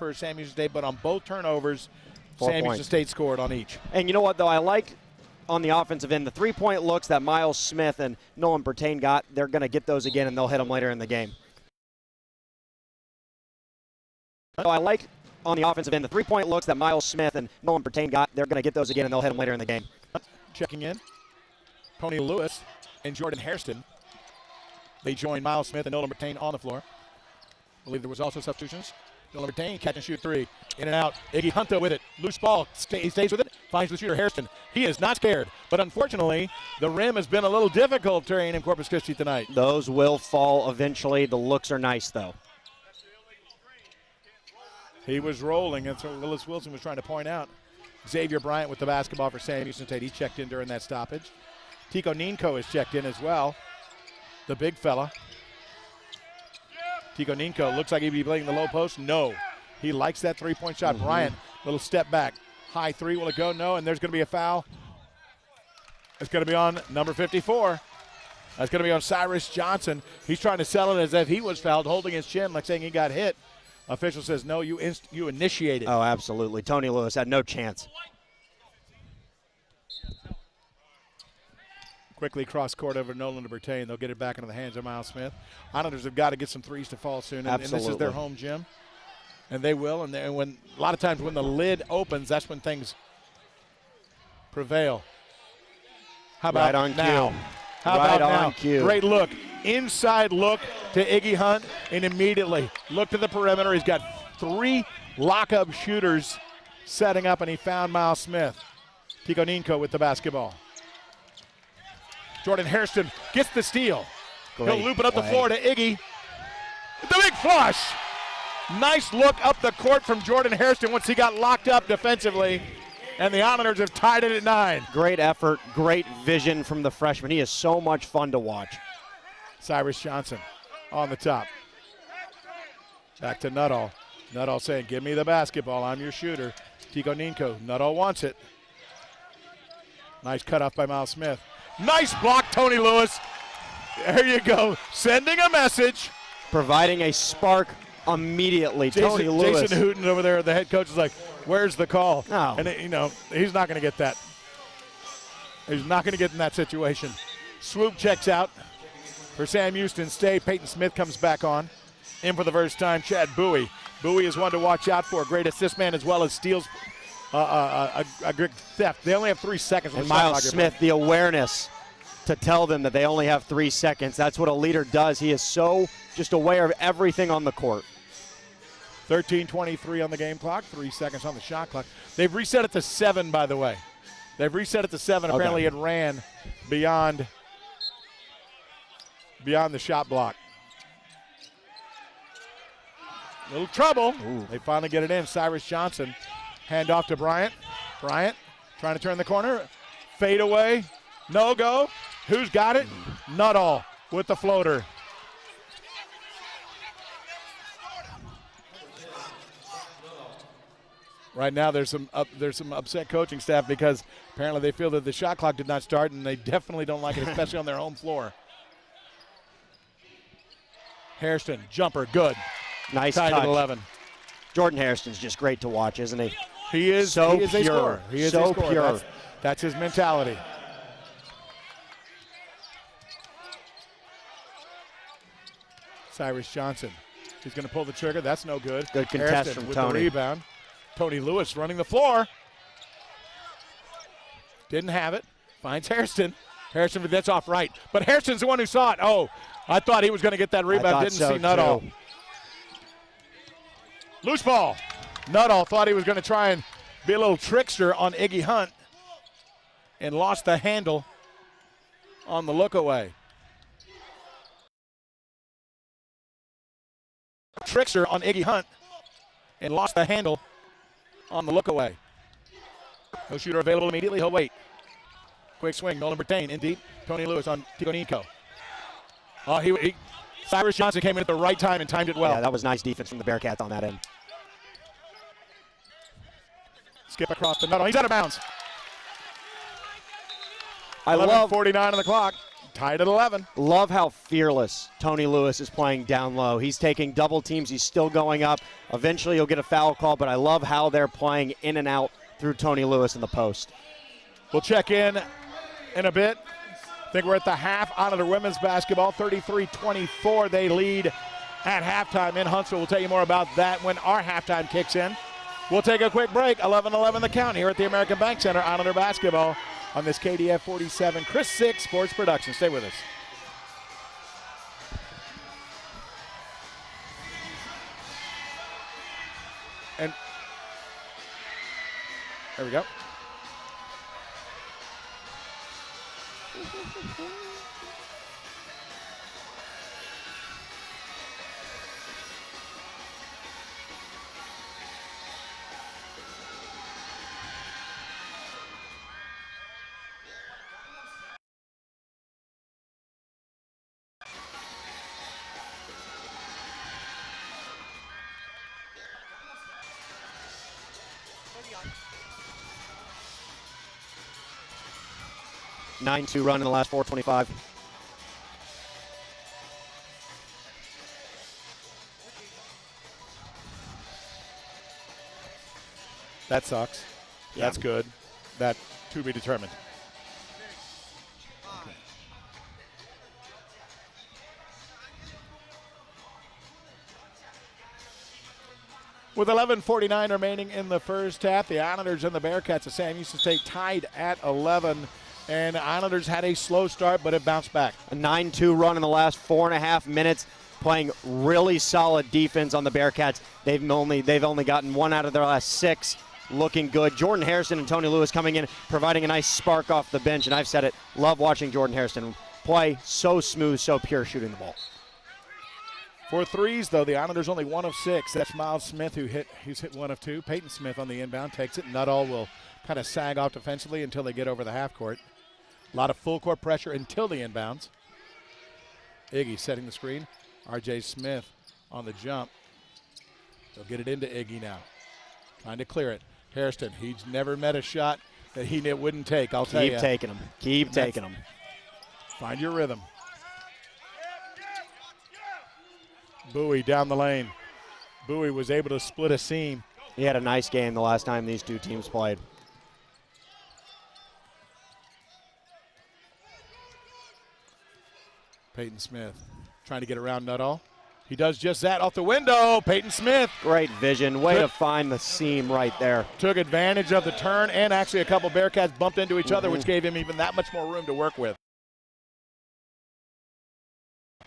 for Sam Houston State, but on both turnovers, 4 Sam points. Houston State scored on each. And you know what, though? I like on the offensive end, the three-point looks that Miles Smith and Nolan Bertain got, they're going to get those again, and they'll hit them later in the game. I like on the offensive end, the three-point looks that Miles Smith and Nolan Bertain got, they're going to get those again, and they'll hit them later in the game. Checking in, Tony Lewis and Jordan Hairston. They joined Miles Smith and Nolan Bertain on the floor. I believe there was also substitutions. Nolan Bertain catch and shoot three. In and out. Iggy Hunter with it. Loose ball. He stays with it. Finds the shooter Hairston. He is not scared. But unfortunately, the rim has been a little difficult terrain in Corpus Christi tonight. Those will fall eventually. The looks are nice, though. He was rolling, and so Willis Wilson was trying to point out. Xavier Bryant with the basketball for Sam Houston State. He checked in during that stoppage. Tico Ninko has checked in as well. The big fella. Tico Ninko looks like he'd be playing the low post. No. He likes that three-point shot. Bryant, little step back. High three, will it go? No, and there's going to be a foul. It's going to be on number 54. That's going to be on Cyrus Johnson. He's trying to sell it as if he was fouled, holding his chin like saying he got hit. Official says, no, you initiated. Oh, absolutely. Tony Lewis had no chance. Quickly cross court over Nolan Bertain. They'll get it back into the hands of Miles Smith. Islanders have got to get some threes to fall soon, and this is their home gym. And they will. And when a lot of times when the lid opens, that's when things prevail. How about right on now? Cue. How right about on now? cue. Great look. Inside look to Iggy Hunt, and immediately look to the perimeter. He's got three lock-up shooters setting up, and he found Miles Smith. Tico Ninko with the basketball. Jordan Hairston gets the steal. Great He'll loop it up the play. floor to Iggy. The big flush. Nice look up the court from Jordan Hairston once he got locked up defensively. And the Islanders have tied it at 9. Great effort, great vision from the freshman. He is so much fun to watch. Cyrus Johnson on the top. Back to Nuttall. Nuttall saying, give me the basketball. I'm your shooter. Tico Ninko. Nuttall wants it. Nice cutoff by Miles Smith. Nice block, Tony Lewis. There you go. Sending a message. Providing a spark immediately. Tony Lewis. Jason Hooten over there, the head coach, is like, where's the call? No. And, he's not going to get that. He's not going to get in that situation. Swoop checks out for Sam Houston State. Peyton Smith comes back on. In for the first time, Chad Bowie. Bowie is one to watch out for. Great assist man as well as steals a good theft. They only have 3 seconds. And Miles Smith, the awareness to tell them that they only have 3 seconds. That's what a leader does. He is so just aware of everything on the court. 13:23 on the game clock, 3 seconds on the shot clock. They've reset it to 7, by the way. They've reset it to 7. Apparently it ran beyond the shot block. Little trouble. Ooh. They finally get it in. Cyrus Johnson, hand off to Bryant. Bryant trying to turn the corner. Fade away. No go. Who's got it? Nuttall with the floater. Right now there's some upset coaching staff because apparently they feel that the shot clock did not start, and they definitely don't like it, especially on their home floor. Hairston, jumper, good. Nice Tied touch. at 11. Jordan Hairston's just great to watch, isn't he? He is so he is pure. A scorer. He is so a scorer. pure. That's his mentality. Cyrus Johnson. He's going to pull the trigger. That's no good. Good contest Hairston from with Tony. the rebound. Tony Lewis running the floor. Didn't have it. Finds Hairston. Hairston, that's off right. But Hairston's the one who saw it. Oh, I thought he was going to get that rebound. Didn't so see Nuttall. too. Loose ball. Nuttall thought he was going to try and be a little trickster on Iggy Hunt and lost the handle on the look away. Trickster on Iggy Hunt and lost the handle on the look away. No shooter available immediately. He'll wait. Quick swing. Nolan Bertain in deep. Tony Lewis on Tico Ninko. Oh, Cyrus Johnson came in at the right time and timed it well. Yeah, that was nice defense from the Bearcats on that end. Skip across the Nuttall. He's out of bounds. I love 49 on the clock. tied at 11. Love how fearless Tony Lewis is playing down low. He's taking double teams. He's still going up. Eventually he'll get a foul call, but I love how they're playing in and out through Tony Lewis in the post. We'll check in a bit. I think we're at the half on the women's basketball. 33-24 they lead at halftime in Huntsville. We'll tell you more about that when our halftime kicks in. We'll take a quick break. 11-11 the count here at the American Bank Center on under basketball on this KDF 47 Chris 6 Sports Production. Stay with us. And there we go. A 9-2 run in the last 4:25. That sucks. Yeah. That's good. That to be determined. Okay. With 11:49 remaining in the first half, the Islanders and the Bearcats of Sam Houston State tied at 11. And the Islanders had a slow start, but it bounced back. A 9-2 run in the last 4.5 minutes, playing really solid defense on the Bearcats. They've only gotten 1 out of their last 6. Looking good. Jordan Harrison and Tony Lewis coming in, providing a nice spark off the bench. And I've said it, love watching Jordan Harrison play. So smooth, so pure shooting the ball. For threes, though, the Islanders only 1 of 6. That's Miles Smith who's hit 1 of 2. Peyton Smith on the inbound takes it. Nuttall will kind of sag off defensively until they get over the half court. A lot of full court pressure until the inbounds. Iggy setting the screen. R.J. Smith on the jump. They'll get it into Iggy now. Trying to clear it. Hairston, he's never met a shot that he wouldn't take, I'll tell you. Keep taking them. Keep taking them. Find your rhythm. Bowie down the lane. Bowie was able to split a seam. He had a nice game the last time these two teams played. Peyton Smith trying to get around Nuttall. He does just that off the window. Peyton Smith. Great vision. Way to find the seam right there. Took advantage of the turn, and actually a couple Bearcats bumped into each other, which gave him even that much more room to work with.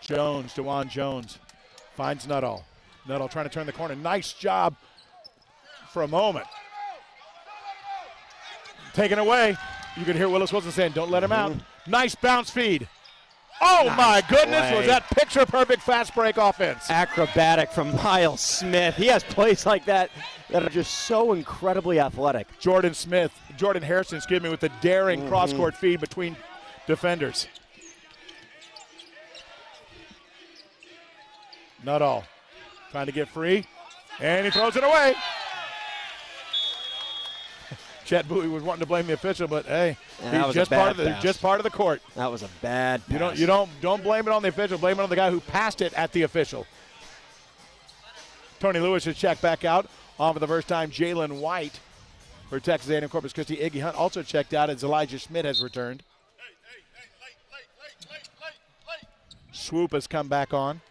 DeJuan Jones finds Nuttall. Nuttall trying to turn the corner. Nice job for a moment. Taken away. You could hear Willis Wilson saying, don't let him out. Nice bounce feed. Oh, nice my goodness, play. Was that picture-perfect fast break offense. Acrobatic from Miles Smith. He has plays like that that are just so incredibly athletic. Jordan Harrison, with the daring cross-court feed between defenders. Nuttall trying to get free, and he throws it away. Chet Bowie was wanting to blame the official, but hey, he's just part of the court. That was a bad pass. You don't blame it on the official. Blame it on the guy who passed it at the official. Tony Lewis has checked back out. On for the first time, Jalen White for Texas A&M Corpus Christi. Iggy Hunt also checked out as Elijah Schmidt has returned. Swoop has come back on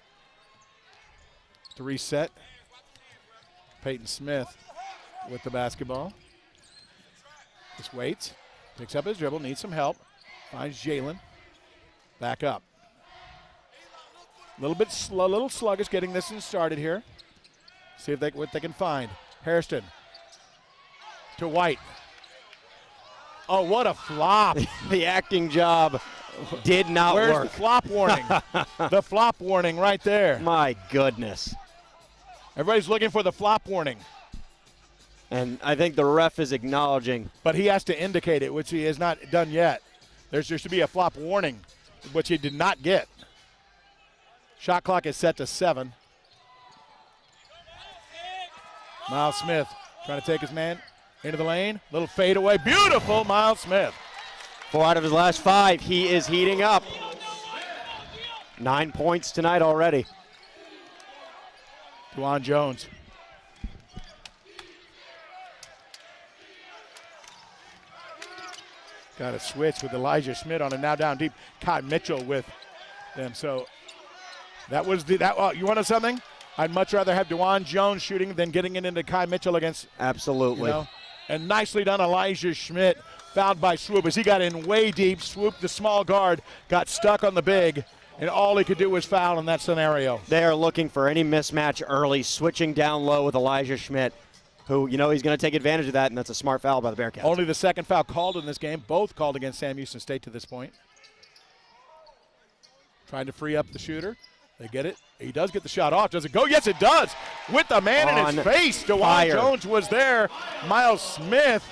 to reset. Peyton Smith with the basketball. Just waits, picks up his dribble, needs some help, finds Jalen, back up. A little sluggish getting this one started here. See what they can find. Hairston to White. Oh, what a flop. The acting job did not work. Where's the flop warning? The flop warning right there. My goodness. Everybody's looking for the flop warning. And I think the ref is acknowledging. But he has to indicate it, which he has not done yet. There should be a flop warning, which he did not get. Shot clock is set to 7. Miles Smith trying to take his man into the lane. Little fade away. Beautiful, Miles Smith. 4 out of his last 5. He is heating up. 9 points tonight already. Dewan Jones. Got a switch with Elijah Schmidt on it, now down deep. Kai Mitchell with them. So that was you wanted something? I'd much rather have Dewan Jones shooting than getting it into Kai Mitchell against. Absolutely. And nicely done, Elijah Schmidt, fouled by Swoop as he got in way deep. Swoop, the small guard, got stuck on the big, and all he could do was foul in that scenario. They are looking for any mismatch early, switching down low with Elijah Schmidt, who, he's going to take advantage of that, and that's a smart foul by the Bearcats. Only the second foul called in this game, both called against Sam Houston State to this point. Trying to free up the shooter. They get it. He does get the shot off. Does it go? Yes, it does. With the man in his face. Dewan Jones was there. Miles Smith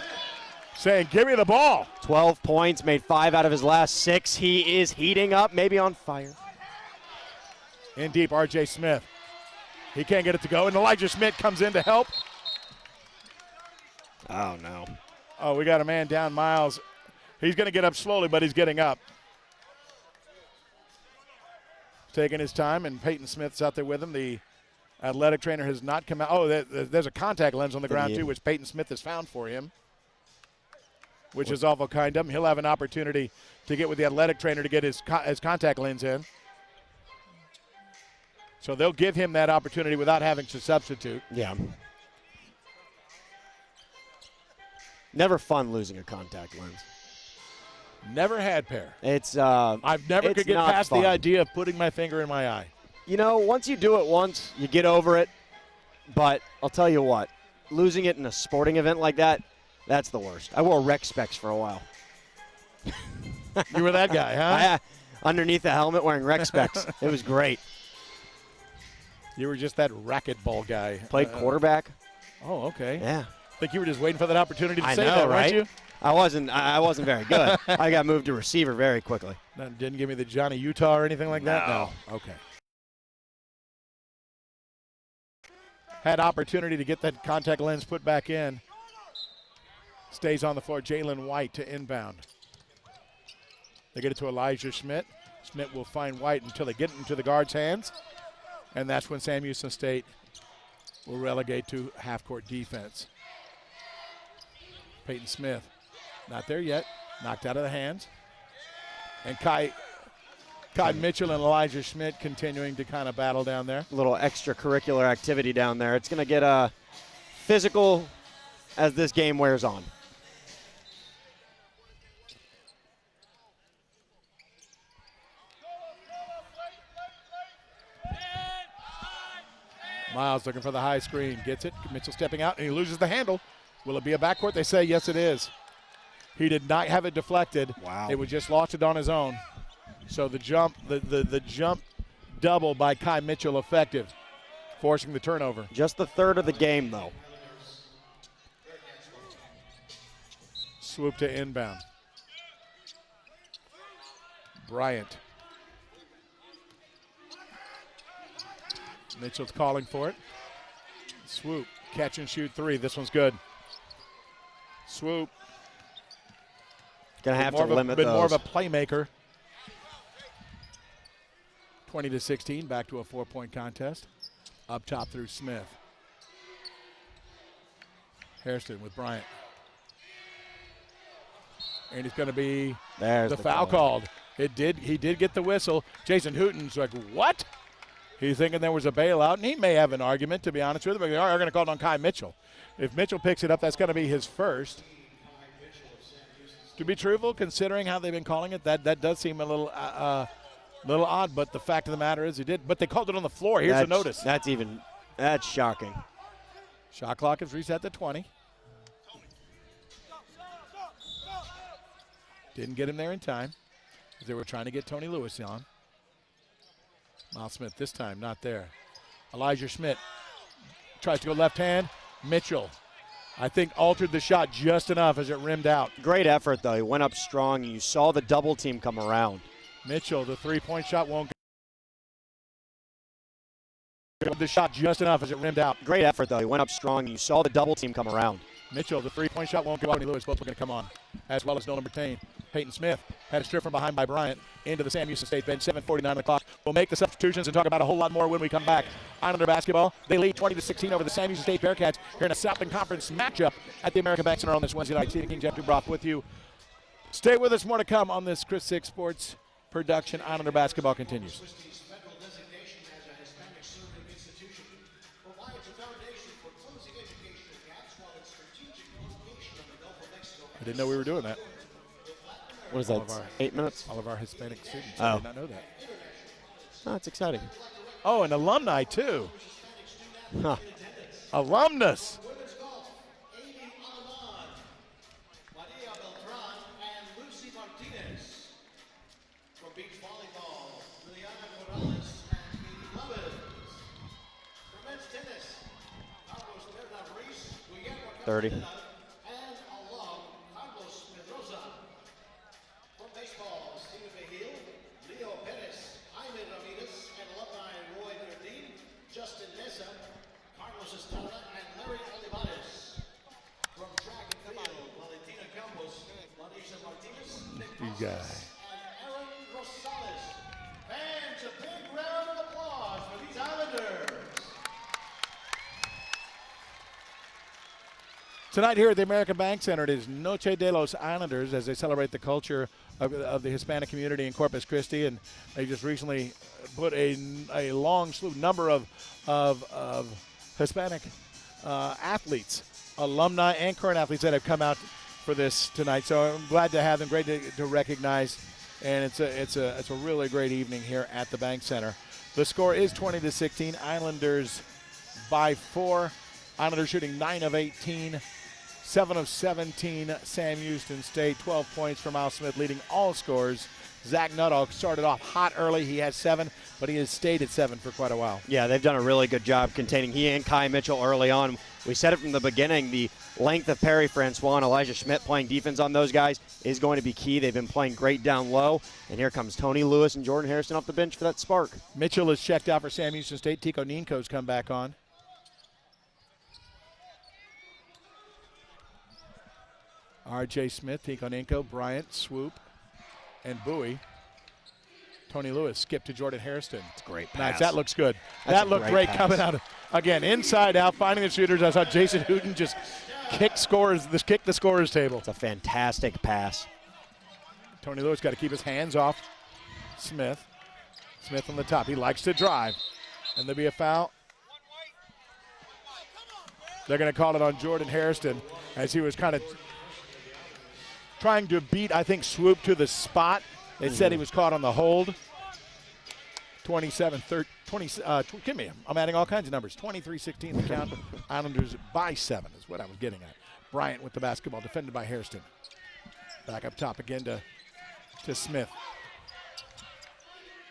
saying, give me the ball. 12 points, made 5 out of his last 6. He is heating up, maybe on fire. In deep, R.J. Smith. He can't get it to go, and Elijah Schmidt comes in to help. Oh, no. Oh, we got a man down, Miles. He's going to get up slowly, but he's getting up. Taking his time, and Peyton Smith's out there with him. The athletic trainer has not come out. Oh, there's a contact lens on the ground, too, which Peyton Smith has found for him, which is awful kind of him. He'll have an opportunity to get with the athletic trainer to get his contact lens in. So they'll give him that opportunity without having to substitute. Yeah. Never fun losing a contact lens. Never had pair. It's I've never could get past the idea of putting my finger in my eye. Once you do it once, you get over it. But I'll tell you what, losing it in a sporting event like that, that's the worst. I wore rec specs for a while. You were that guy, huh? Underneath the helmet wearing rec specs. It was great. You were just that racquetball guy. Played quarterback. Oh, okay. Yeah. I think you were just waiting for that opportunity to say know, that, right? weren't you? I wasn't very good. I got moved to receiver very quickly. Didn't give me the Johnny Utah or anything like that? No. Okay. Had opportunity to get that contact lens put back in. Stays on the floor. Jalen White to inbound. They get it to Elijah Schmidt. Schmidt will find White until they get it into the guard's hands. And that's when Sam Houston State will relegate to half-court defense. Peyton Smith, not there yet. Knocked out of the hands. And Kai Mitchell and Elijah Schmidt continuing to kind of battle down there. A little extracurricular activity down there. It's going to get physical as this game wears on. Miles looking for the high screen. Gets it. Mitchell stepping out, and he loses the handle. Will it be a backcourt? They say yes, it is. He did not have it deflected. Wow. It was just lost it on his own. So the jump double by Kai Mitchell effective, forcing the turnover. Just the third of the game, though. Swoop to inbound. Bryant. Mitchell's calling for it. Swoop, catch and shoot 3. This one's good. Swoop. Gonna have to limit those. Been more of a playmaker. 20-16, back to a 4-point contest. Up top through Smith. Hairston with Bryant. And it's going to be the foul called. He did get the whistle. Jason Hooten's like, what? He's thinking there was a bailout, and he may have an argument, to be honest with you, but they are going to call it on Kai Mitchell. If Mitchell picks it up, that's going to be his first. To be truthful, considering how they've been calling it, that does seem a little odd, but the fact of the matter is he did. But they called it on the floor. Here's a notice. That's shocking. Shot clock is reset to 20. Didn't get him there in time because they were trying to get Tony Lewis on. Miles Smith this time not there. Elijah Schmidt tries to go left hand. Mitchell, I think, altered the shot just enough as it rimmed out. Great effort, though. He went up strong. You saw the double team come around. Mitchell, the three-point shot won't go. The shot just enough as it rimmed out. Great effort, though. He went up strong. You saw the double team come around. Mitchell, the three-point shot won't go. Tony Lewis both are going to come on, as well as Nolan Bertain. Peyton Smith had a strip from behind by Bryant into the Sam Houston State bench. 7:49 on the clock. We'll make the substitutions and talk about a whole lot more when we come back. Islander basketball, they lead 20-16 over the Sam Houston State Bearcats here in a Southland Conference matchup at the American Bank Center on this Wednesday night. Stephen King, Jeff Dubroff with you. Stay with us. More to come on this Chris Six Sports production. Islander basketball continues. I didn't know we were doing that. What is that, 8 minutes? All of our Hispanic students. Oh. I did not know that. Oh, it's exciting. Oh, and alumni, too. Huh. Alumnus. $30. You guy. Tonight here at the American Bank Center, it is Noche de los Islanders as they celebrate the culture of the Hispanic community in Corpus Christi, and they just recently put a long number of Hispanic athletes, alumni and current athletes that have come out for this tonight. So I'm glad to have them. Great to recognize, and it's a really great evening here at the Bank Center. The score is 20-16. Islanders by 4. Islanders shooting 9 of 18. 7 of 17, Sam Houston State. 12 points for Miles Smith, leading all scorers. Zach Nuttall started off hot early. He has 7, but he has stayed at 7 for quite a while. Yeah, they've done a really good job containing he and Kai Mitchell early on. We said it from the beginning, the length of Perry Francois and Elijah Schmidt playing defense on those guys is going to be key. They've been playing great down low. And here comes Tony Lewis and Jordan Harrison off the bench for that spark. Mitchell is checked out for Sam Houston State. Tico Ninko's come back on. R.J. Smith, Tico Ninko, Bryant, Swoop, and Bowie. Tony Lewis skip to Jordan Hairston. It's a great pass. Nice. That looks good. That's that looked great pass. coming out. Again, inside out, finding the shooters. I saw Jason Hooten just kick the scorer's table. It's a fantastic pass. Tony Lewis got to keep his hands off Smith. Smith on the top. He likes to drive. And there'll be a foul. They're going to call it on Jordan Hairston as he was kind of trying to beat, I think, Swoop to the spot. They said he was caught on the hold. 27-30. I'm adding all kinds of numbers. 23-16 the count. Islanders by 7 is what I was getting at. Bryant with the basketball, defended by Hairston. Back up top again to Smith.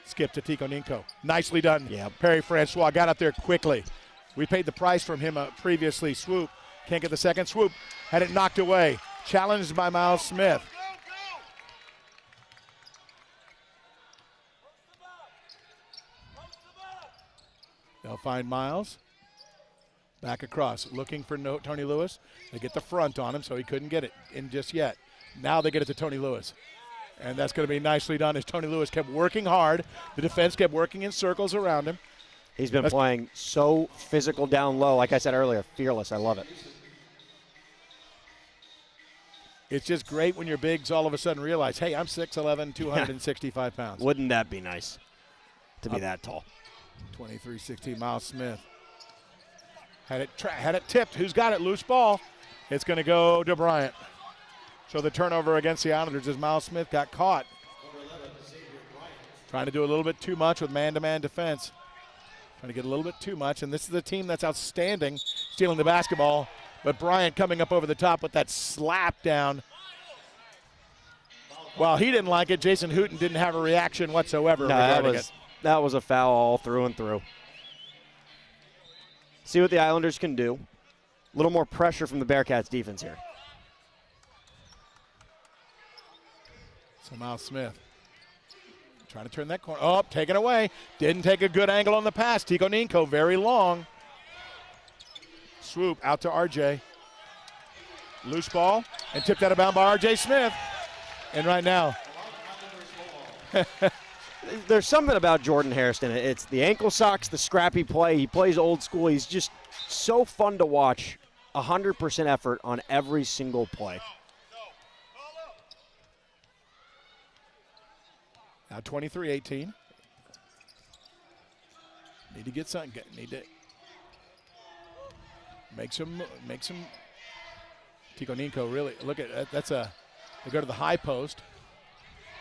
Skip to Tico Ninko. Nicely done. Yeah. Perry Francois got up there quickly. We paid the price from him previously. Swoop. Can't get the second. Swoop had it knocked away. Challenged by Miles Smith. They'll find Miles. Back across, looking for Tony Lewis. They get the front on him, so he couldn't get it in just yet. Now they get it to Tony Lewis. And that's going to be nicely done as Tony Lewis kept working hard. The defense kept working in circles around him. He's been playing so physical down low. Like I said earlier, fearless. I love it. It's just great when your bigs all of a sudden realize, hey, I'm 6'11", 265 pounds. Wouldn't that be nice to be that tall? 23-16, Miles Smith. Had it tipped. Who's got it? Loose ball. It's going to go to Bryant. So the turnover against the Islanders as Miles Smith got caught. Trying to do a little bit too much with man-to-man defense. Trying to get a little bit too much, and this is a team that's outstanding, stealing the basketball. But Bryant coming up over the top with that slap down. Well, he didn't like it. Jason Hooten didn't have a reaction whatsoever regarding it. That was a foul all through and through. See what the Islanders can do. A little more pressure from the Bearcats defense here. So Miles Smith trying to turn that corner. Oh, taken away. Didn't take a good angle on the pass. Tico Ninko, very long. Swoop out to RJ. Loose ball and tipped out of bounds by RJ Smith. And right now, there's something about Jordan Hairston. It's the ankle socks, the scrappy play. He plays old school. He's just so fun to watch. 100% effort on every single play. Now 23-18. Need to get something. Need to make some. Tico Ninko really look at that. That's a. They go to the high post.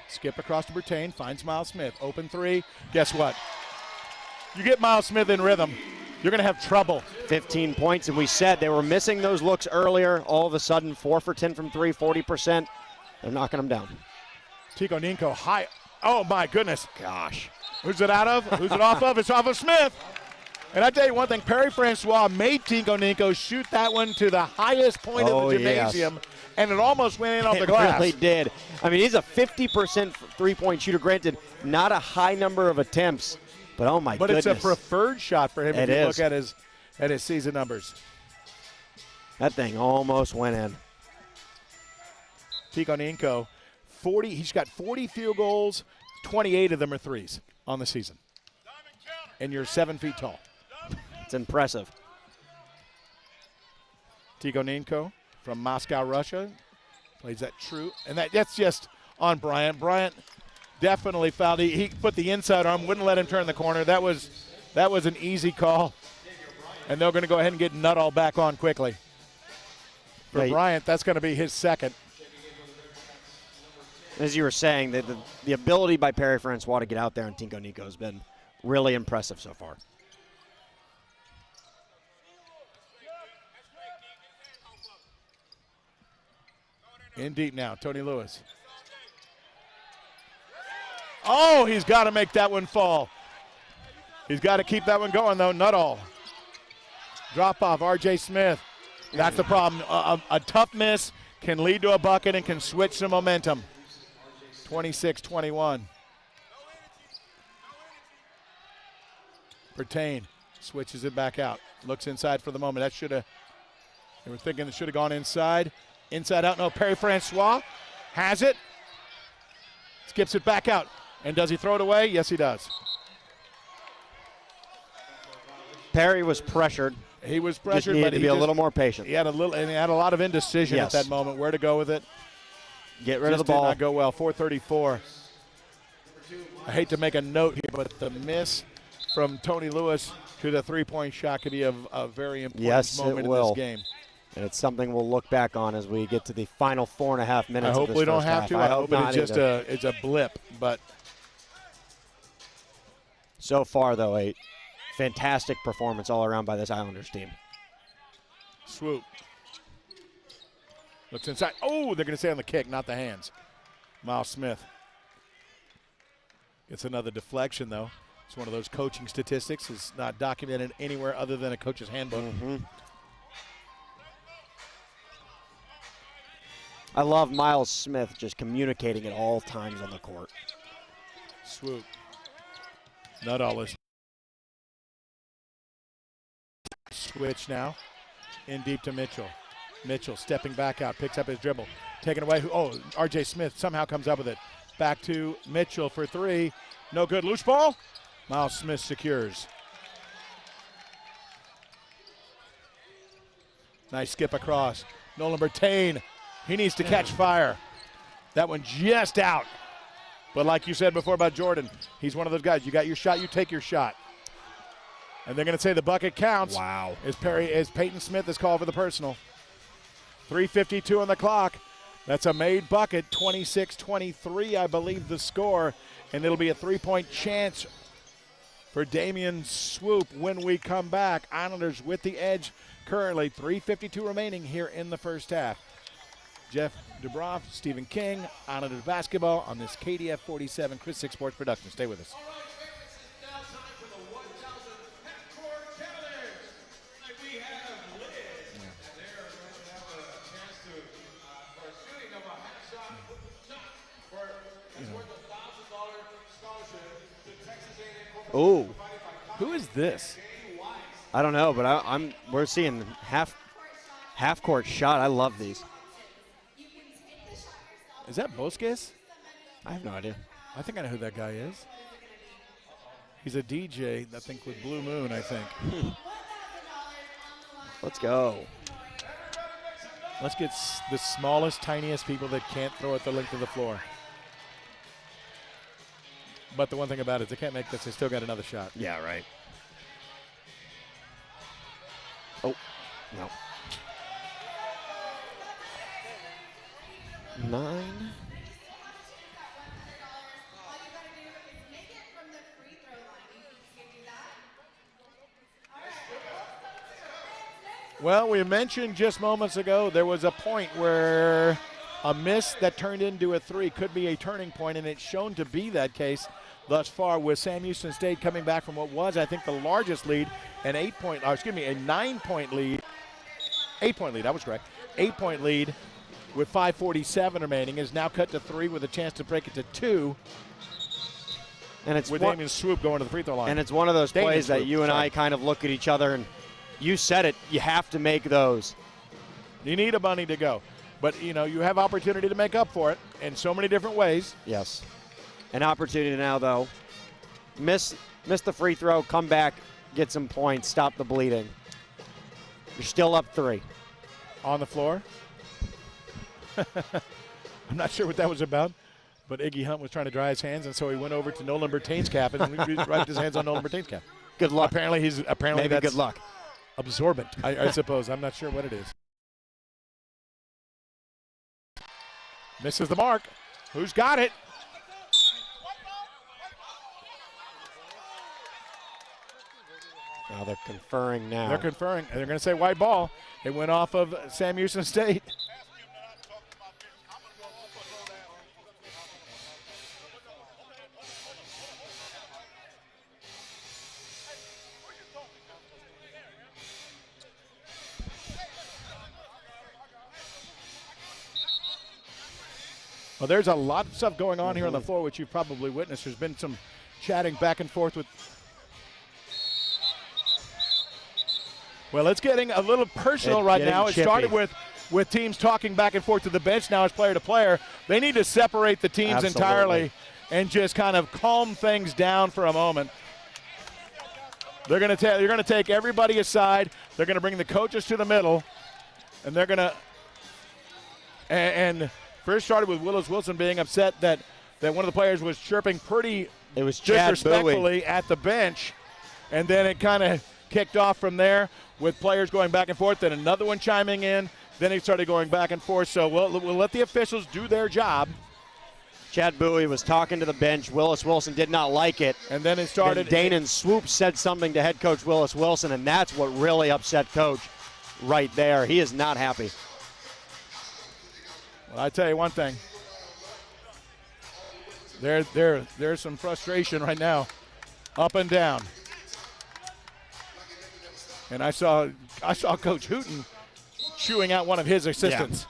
Skip across to Bertain. Finds Miles Smith. Open three. Guess what? You get Miles Smith in rhythm, you're going to have trouble. 15 points, and we said they were missing those looks earlier. All of a sudden, 4 for 10 from three, 40%. They're knocking them down. Tico Ninko high. Oh my goodness. Gosh. Who's it out of? Who's it off of? It's off of Smith. And I tell you one thing, Perry Francois made Tico Ninko shoot that one to the highest point of the gymnasium, yes. And it almost went in off the glass. It really did. I mean, he's a 50% three-point shooter. Granted, not a high number of attempts, but oh my goodness. But it's a preferred shot for him if you look at his season numbers. That thing almost went in. Tico Ninko, 40. He's got 40 field goals. 28 of them are threes on the season. And you're 7 feet tall. It's impressive. Tico Ninko from Moscow, Russia. Plays that true. And that's just on Bryant. Bryant definitely fouled. He put the inside arm, wouldn't let him turn the corner. That was an easy call. And they're going to go ahead and get Nuttall back on quickly. For Bryant, that's going to be his second. As you were saying, the ability by Perry Francois to get out there and Tico Ninko has been really impressive so far. In deep now, Tony Lewis. Oh, he's got to make that one fall. He's got to keep that one going, though. Nuttall. Drop off, R.J. Smith. That's the problem. A tough miss can lead to a bucket and can switch some momentum. 26-21. Bertain switches it back out. Looks inside for the moment. They were thinking it should have gone inside. Inside out, no, Perry Francois has it. Skips it back out. And does he throw it away? Yes, he does. Perry was pressured. He was pressured, just needed to be a little more patient. He had a lot of indecision at that moment, where to go with it. Get rid of the ball. Did not go well. 4:34. I hate to make a note here, but the miss from Tony Lewis to the three-point shot could be a very important moment in this game. And it's something we'll look back on as we get to the final 4.5 minutes. I hope we don't have to. I hope it's just a blip. But so far, though, a fantastic performance all around by this Islanders team. Swoop. Looks inside. Oh, they're going to say on the kick, not the hands. Miles Smith. It's another deflection, though. It's one of those coaching statistics. It's not documented anywhere other than a coach's handbook. Mm-hmm. I love Miles Smith just communicating at all times on the court. Swoop. Nuttall is. Switch now. In deep to Mitchell. Mitchell stepping back out, picks up his dribble. Taken away. R.J. Smith somehow comes up with it. Back to Mitchell for three. No good. Loose ball. Miles Smith secures. Nice skip across. Nolan Bertain. He needs to catch fire. That one just out. But like you said before about Jordan, he's one of those guys. You got your shot, you take your shot. And they're going to say the bucket counts. Wow. As Peyton Smith is called for the personal. 3:52 on the clock. That's a made bucket. 26-23, I believe, the score. And it'll be a three-point chance for Damian Swoop when we come back. Islanders with the edge currently. 3:52 remaining here in the first half. Jeff Dubroff, Stephen King, Islanders basketball on this KDF 47 Chris 6 Sports production. Stay with us. Oh, who is this? I don't know, but we're seeing half court shot. I love these. Is that Bosques? I have no idea. I think I know who that guy is. He's a DJ, I think, with Blue Moon, I think. Let's go. Let's get the smallest, tiniest people that can't throw at the length of the floor. But the one thing about it is they can't make this. They still got another shot. Yeah, right. Oh, no. 9. Well, we mentioned just moments ago there was a point where a miss that turned into a 3 could be a turning point, and it's shown to be that case thus far, with Sam Houston State coming back from what was, I think, the largest lead, a 9-point lead. 8-point lead, I was correct. 8-point lead with 5:47 remaining is now cut to 3 with a chance to break it to 2. And it's with Damian Swoop going to the free throw line. And it's one of those Damian plays that Swoop, you and I kind of look at each other, and you said it, you have to make those. You need a bunny to go. But, you have opportunity to make up for it in so many different ways. Yes. An opportunity now, though. Miss the free throw, come back, get some points, stop the bleeding. You're still up 3. On the floor. I'm not sure what that was about, but Iggy Hunt was trying to dry his hands, and so he went over to Nolan Bertain's cap and wiped his hands on Nolan Bertain's cap. Good luck. Apparently Maybe that's good luck. Absorbent, I suppose. I'm not sure what it is. Misses the mark. Who's got it? Now they're conferring now. They're conferring. They're going to say white ball. It went off of Sam Houston State. Well, there's a lot of stuff going on here on the floor, which you've probably witnessed. There's been some chatting back and forth with. Well, it's getting a little personal right now. It started with teams talking back and forth to the bench. Now it's player to player. They need to separate the teams entirely and just kind of calm things down for a moment. They're going to take everybody aside. They're going to bring the coaches to the middle, and they're going to and first started with Willis Wilson being upset that one of the players was chirping pretty disrespectfully at the bench, and then it kind of kicked off from there with players going back and forth, then another one chiming in, then he started going back and forth. So we'll let the officials do their job. Chad Bowie was talking to the bench. Willis Wilson did not like it. And then it started. Then Danon Swoop said something to head coach Willis Wilson, and that's what really upset coach right there. He is not happy. Well, I tell you one thing. There's some frustration right now, up and down. And I saw Coach Hooten chewing out one of his assistants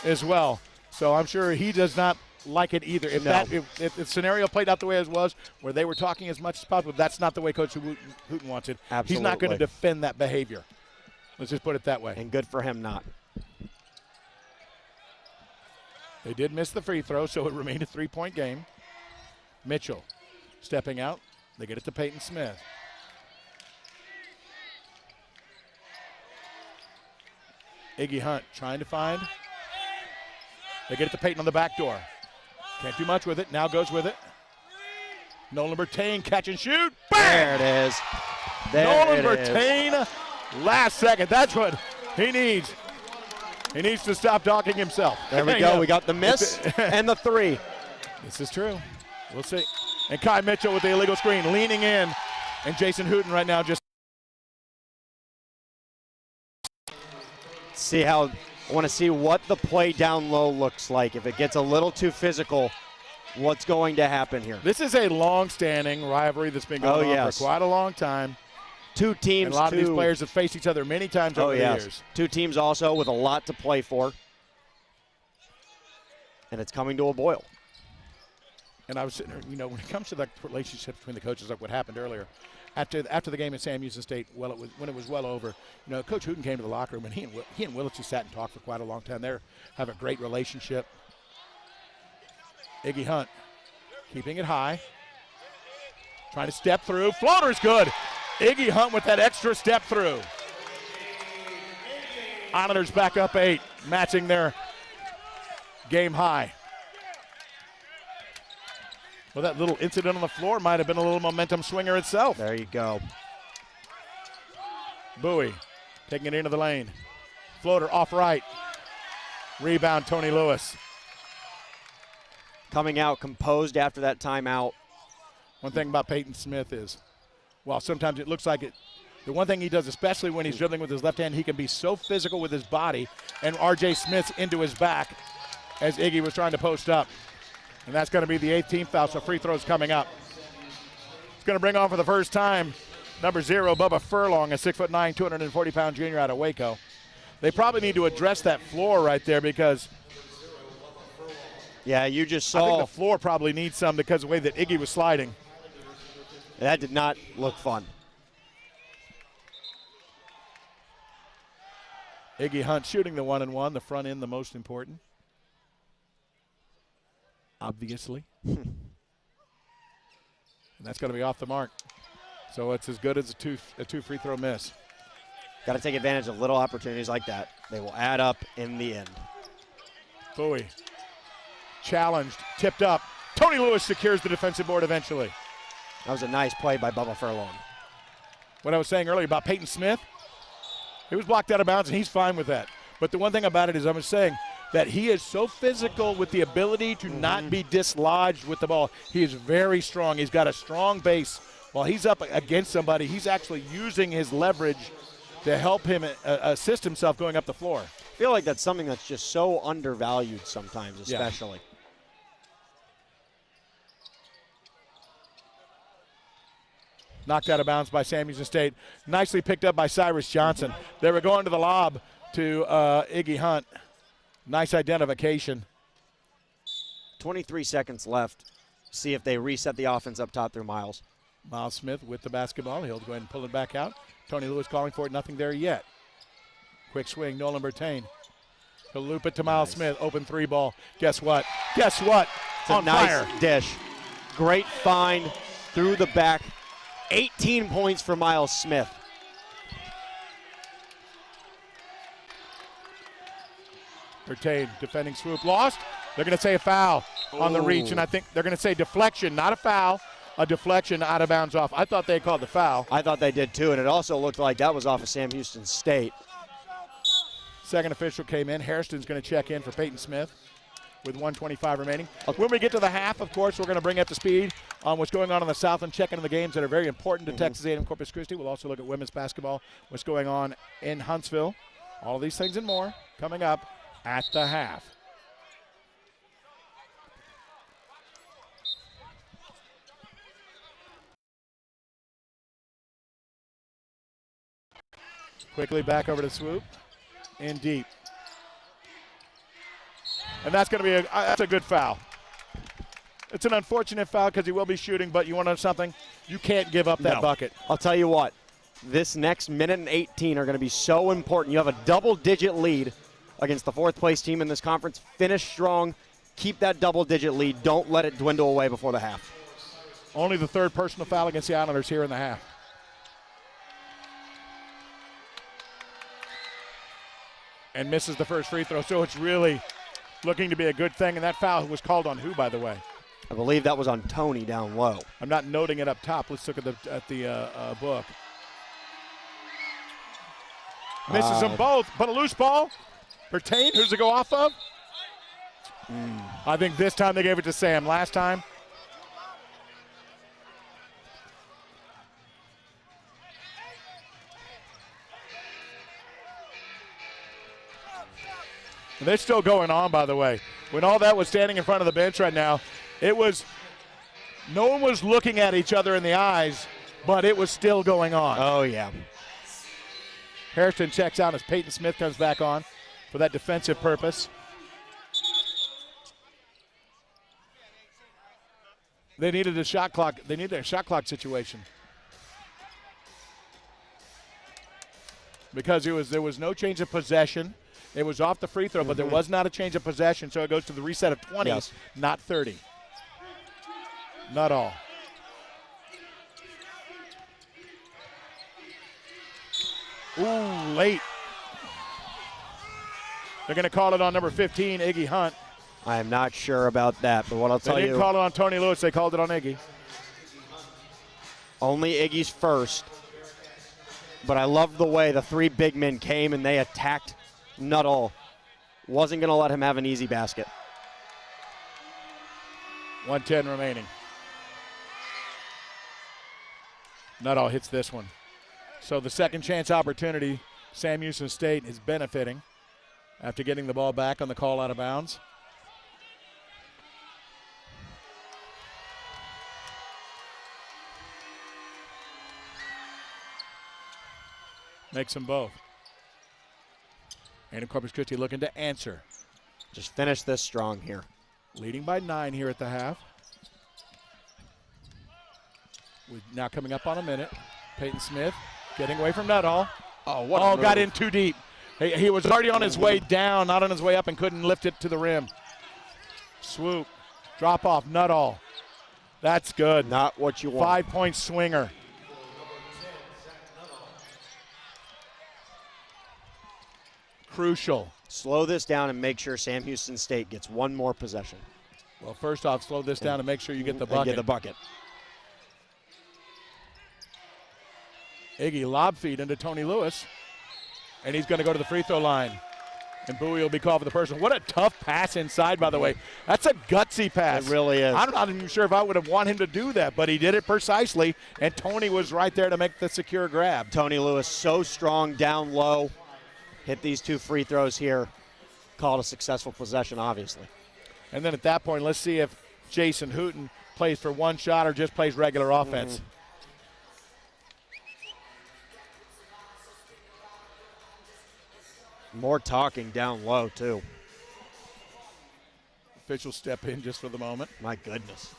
as well. So I'm sure he does not like it either. If the scenario played out the way it was, where they were talking as much as possible, that's not the way Coach Hooten wants it. Absolutely. He's not going to defend that behavior. Let's just put it that way. And good for him not. They did miss the free throw, so it remained a 3-point game. Mitchell stepping out. They get it to Peyton Smith. Iggy Hunt trying to find. They get it to Peyton on the back door. Can't do much with it. Now goes with it. Nolan Bertain catch and shoot. Bang! There it is. Nolan Bertain, last second. That's what he needs. He needs to stop talking himself. There we go. We got the miss and the 3. This is true. We'll see. And Kai Mitchell with the illegal screen, leaning in. And Jason Hooten right now just. I want to see what the play down low looks like. If it gets a little too physical, what's going to happen here? This is a long-standing rivalry that's been going on for quite a long time. Two teams. And a lot of these players have faced each other many times over the years. Two teams also with a lot to play for. And it's coming to a boil. And I was sitting there, when it comes to the relationship between the coaches, like what happened earlier, after the game at Sam Houston State, when it was well over, Coach Hooten came to the locker room, and he and Willits just sat and talked for quite a long time. They have a great relationship. Iggy Hunt keeping it high. Trying to step through. Floater's good. Iggy Hunt with that extra step through. Islanders back up 8, matching their game high. Well, that little incident on the floor might have been a little momentum swinger itself. There you go. Bowie taking it into the lane. Floater off right. Rebound, Tony Lewis. Coming out composed after that timeout. One thing about Peyton Smith is, while sometimes it looks like it, the one thing he does, especially when he's dribbling with his left hand, he can be so physical with his body, and R.J. Smith's into his back as Iggy was trying to post up. And that's going to be the 18th foul, so free throws coming up. It's going to bring on for the first time number 0, Bubba Furlong, a 6'9", 240-pound junior out of Waco. They probably need to address that floor right there because yeah, you just I saw think the floor probably needs some because of the way that Iggy was sliding. that did not look fun. Iggy Hunt shooting the 1-and-1, the front end the most important. Obviously. And that's going to be off the mark. So it's as good as a two free throw miss. Got to take advantage of little opportunities like that. They will add up in the end. Bowie challenged, tipped up. Tony Lewis secures the defensive board eventually. That was a nice play by Bubba Furlong. What I was saying earlier about Peyton Smith, he was blocked out of bounds and he's fine with that. But the one thing about it is I was saying that he is so physical with the ability to not be dislodged with the ball. He is very strong. He's got a strong base. While he's up against somebody, he's actually using his leverage to help him assist himself going up the floor. I feel like that's something that's just so undervalued sometimes, especially. Yeah. Knocked out of bounds by Sam Houston State. Nicely picked up by Cyrus Johnson. They were going to the lob to Iggy Hunt. Nice identification. 23 seconds left. See if they reset the offense up top through Miles. Miles Smith with the basketball. He'll go ahead and pull it back out. Tony Lewis calling for it. Nothing there yet. Quick swing. Nolan Bertain. He'll loop it to Miles Smith. Open 3 ball. Guess what? Guess what? It's a nice dish. Great find through the back. 18 points for Miles Smith. Bertain defending swoop. Lost. They're going to say a foul on the reach, and I think they're going to say deflection, not a foul. A deflection out of bounds off. I thought they called the foul. I thought they did too, and it also looked like that was off of Sam Houston State. Second official came in. Hairston's going to check in for Peyton Smith with 1:25 remaining. When we get to the half, of course, we're going to bring up to speed on what's going on the South and check into the games that are very important to Texas A&M Corpus Christi. We'll also look at women's basketball, what's going on in Huntsville. All of these things and more coming up at the half. Quickly back over to swoop. In deep. And that's going to be that's a good foul. It's an unfortunate foul because he will be shooting, but you want to know something? You can't give up that bucket. I'll tell you what. This next minute and 18 are going to be so important. You have a double-digit lead against the fourth-place team in this conference. Finish strong. Keep that double-digit lead. Don't let it dwindle away before the half. Only the third personal foul against the Islanders here in the half. And misses the first free throw, so it's really looking to be a good thing. And that foul was called on who, by the way? I believe that was on Tony down low. I'm not noting it up top. Let's look at the book. Misses them both, but a loose ball. Bertain, who's it go off of? I think this time they gave it to Sam. Last time. And they're still going on, by the way. When all that was standing in front of the bench right now, it was, no one was looking at each other in the eyes, but it was still going on. Oh, yeah. Hairston checks out as Peyton Smith comes back on for that defensive purpose. They needed a shot clock. They needed a shot clock situation. Because there was no change of possession. It was off the free throw, but there was not a change of possession, so it goes to the reset of 20, not 30. Nuttall. Ooh, late. They're going to call it on number 15, Iggy Hunt. I am not sure about that, but what I'll tell you. They didn't call it on Tony Lewis. They called it on Iggy. Only Iggy's first. But I love the way the three big men came and they attacked Nuttall. Wasn't going to let him have an easy basket. 1:10 remaining. Nuttall hits this one. So the second chance opportunity, Sam Houston State is benefiting after getting the ball back on the call out of bounds. Makes them both. And Corpus Christi looking to answer. Just finish this strong here. Leading by 9 here at the half. We're now coming up on a minute. Peyton Smith getting away from Nuttall. Oh, what a move. Got in too deep. He was already on his way down, not on his way up, and couldn't lift it to the rim. Swoop. Drop off Nuttall. That's good. Not what you want. 5-point swinger. Crucial. Slow this down and make sure Sam Houston State gets one more possession. Well, first off, slow this down and make sure you get the bucket. Get the bucket. Iggy lob feed into Tony Lewis, and he's going to go to the free throw line. And Bowie will be called for the personal. What a tough pass inside, by the way. That's a gutsy pass. It really is. I'm not even sure if I would have wanted him to do that, but he did it precisely, and Tony was right there to make the secure grab. Tony Lewis so strong down low. Hit these two free throws here. Called a successful possession, obviously. And then at that point, let's see if Jason Hooten plays for one shot or just plays regular offense. More talking down low, too. Officials step in just for the moment. My goodness.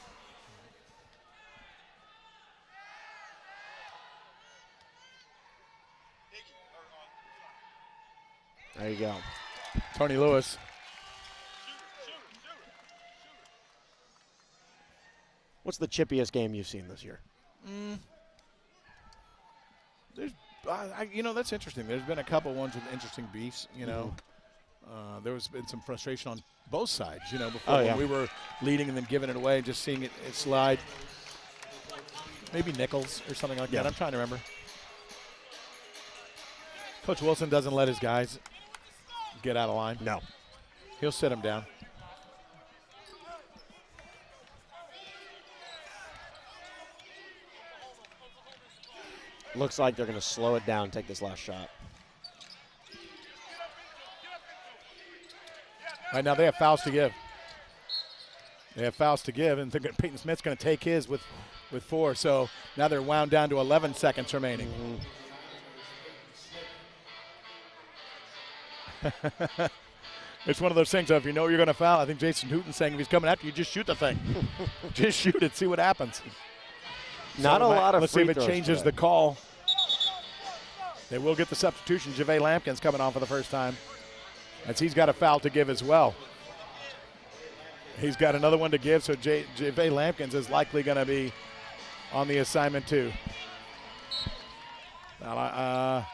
There you go. Tony Lewis. What's the chippiest game you've seen this year? That's interesting. There's been a couple ones with interesting beefs, There has been some frustration on both sides, before when we were leading and then giving it away, just seeing it slide. Maybe Nichols or something like that. I'm trying to remember. Coach Wilson doesn't let his guys get out of line. No. He'll sit them down. Looks like they're going to slow it down and take this last shot. Right now they have fouls to give. And Peyton Smith's going to take his with 4. So now they're wound down to 11 seconds remaining. It's one of those things, if you know you're going to foul, I think Jason Hooten's saying if he's coming after you, just shoot the thing. Just shoot it, see what happens. Not a lot of Let's see if it changes the call. They will get the substitution. JaVale Lampkin's coming on for the first time, as he's got a foul to give as well. He's got another one to give, so JaVale Lampkins is likely going to be on the assignment too. Now,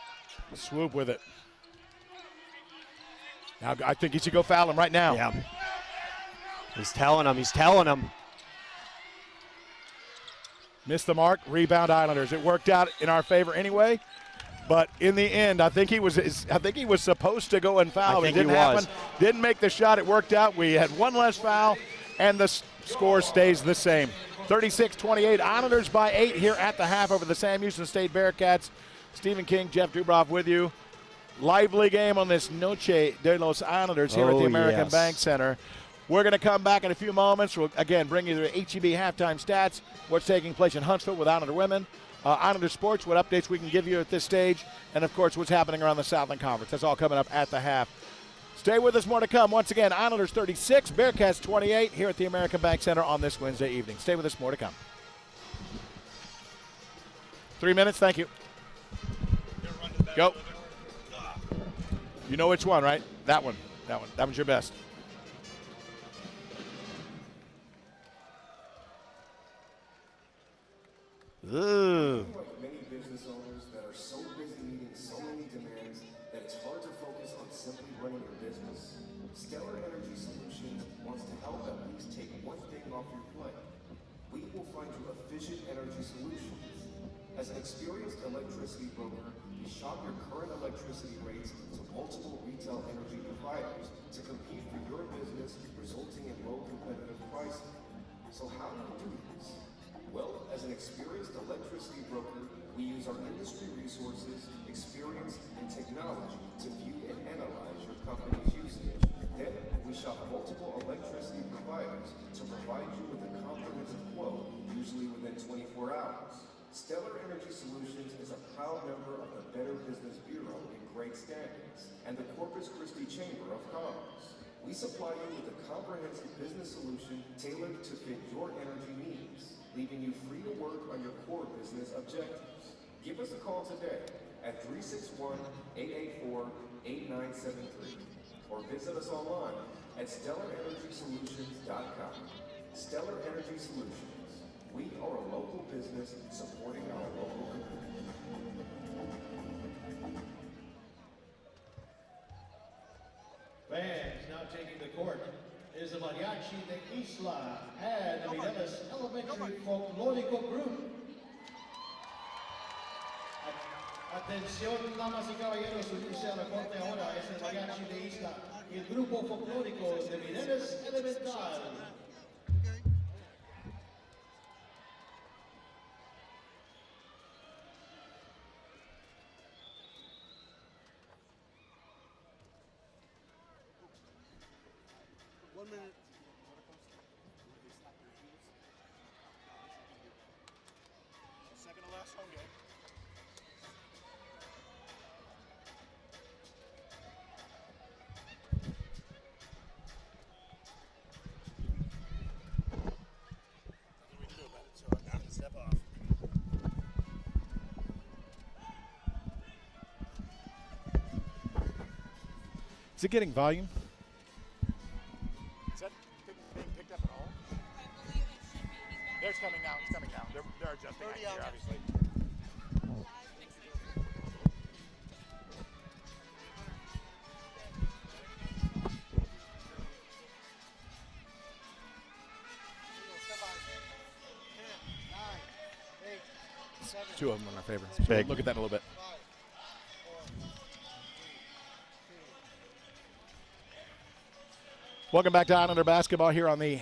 Swoop with it. Now I think he should go foul him right now. Yeah. He's telling him. Missed the mark, rebound Islanders. It worked out in our favor anyway, but in the end, I think he was supposed to go and foul. It didn't happen. Didn't make the shot. It worked out. We had one less foul, and the score stays the same. 36-28, Islanders by 8 here at the half over the Sam Houston State Bearcats. Stephen King, Jeff Dubroff with you. Lively game on this Noche de los Islanders here at the American Bank Center. We're going to come back in a few moments. We'll, again, bring you the HEB halftime stats, what's taking place in Huntsville with Islander women, Islander sports, what updates we can give you at this stage, and, of course, what's happening around the Southland Conference. That's all coming up at the half. Stay with us, more to come. Once again, Islanders 36, Bearcats 28 here at the American Bank Center on this Wednesday evening. Stay with us, more to come. 3 minutes, thank you. Go. You know which one, right? That one. That one's your best. Ooh. Like many business owners that are so busy meeting so many demands that it's hard to focus on simply running your business, Stellar Energy Solutions wants to help at least take one thing off your plate. We will find you efficient energy solutions. As an experienced electricity broker, we shop your current electricity rates to multiple retail energy providers to compete for your business, resulting in low competitive pricing. So how do we do this? Well, as an experienced electricity broker, we use our industry resources, experience, and technology to view and analyze your company's usage. Then, we shop multiple electricity providers to provide you with a comprehensive quote, usually within 24 hours. Stellar Energy Solutions is a proud member of the Better Business Bureau in great standings and the Corpus Christi Chamber of Commerce. We supply you with a comprehensive business solution tailored to fit your energy needs, leaving you free to work on your core business objectives. Give us a call today at 361-884-8973 or visit us online at stellarenergysolutions.com. Stellar Energy Solutions. We are a local business supporting our local community. Fans now taking the court is the Mariachi de Isla and the Mireles Elementary Folklorico Group. Atención, damas y caballeros, unirse a la corte ahora es el Mariachi de Isla y el grupo folclórico de Mireles Elemental. Second to last home game. Nothing we can do about it, so I'm gonna have to step off. Is it getting volume? Is that being picked up at all? There's coming now. It's coming now. They're adjusting here, obviously. Two of them in our favor. So Big. look at that in a little bit. Welcome back to Islander basketball here on the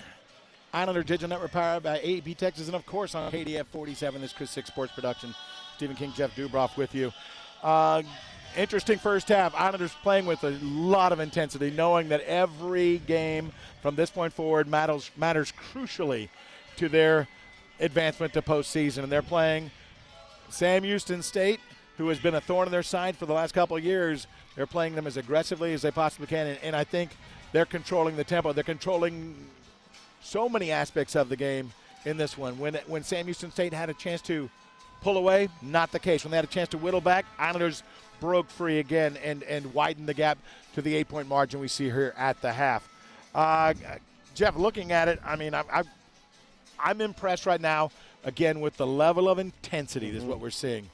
Islander Digital Network powered by AB Texas, and of course on KDF 47. This Chris 6 Sports Production. Stephen King, Jeff Dubroff with you. Interesting first half. Islanders playing with a lot of intensity, knowing that every game from this point forward matters crucially to their advancement to postseason. And they're playing Sam Houston State, who has been a thorn in their side for the last couple of years. They're playing them as aggressively as they possibly can, and I think they're controlling the tempo. They're controlling so many aspects of the game in this one. When Sam Houston State had a chance to pull away, not the case. When they had a chance to whittle back, Islanders broke free again and widened the gap to the 8-point margin we see here at the half. Jeff, looking at it, I mean, I'm impressed right now, again, with the level of intensity. This is what we're seeing.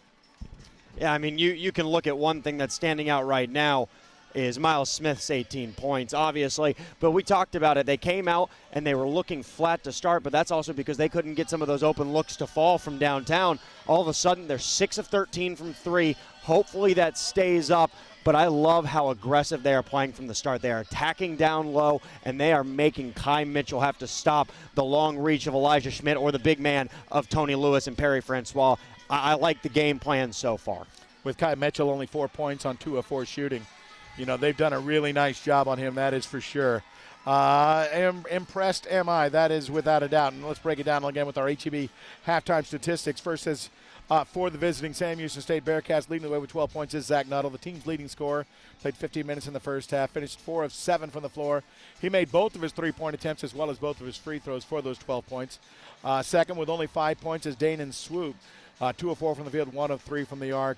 Yeah, I mean, you can look at one thing that's standing out right now is Miles Smith's 18 points, obviously. But we talked about it. They came out and they were looking flat to start, but that's also because they couldn't get some of those open looks to fall from downtown. All of a sudden, they're 6 of 13 from 3. Hopefully that stays up. But I love how aggressive they are playing from the start. They are attacking down low, and they are making Kai Mitchell have to stop the long reach of Elijah Schmidt or the big man of Tony Lewis and Perry Francois. I like the game plan so far. With Kai Mitchell only 4 points on 2 of 4 shooting. You know, they've done a really nice job on him, that is for sure. Impressed am I, that is without a doubt. And let's break it down again with our HEB halftime statistics. First is for the visiting Sam Houston State Bearcats, leading the way with 12 points is Zach Nuttall, the team's leading scorer. Played 15 minutes in the first half, finished 4 of 7 from the floor. He made both of his three-point attempts as well as both of his free throws for those 12 points. Second with only 5 points is Danon Swoop, 2 of 4 from the field, 1 of 3 from the arc.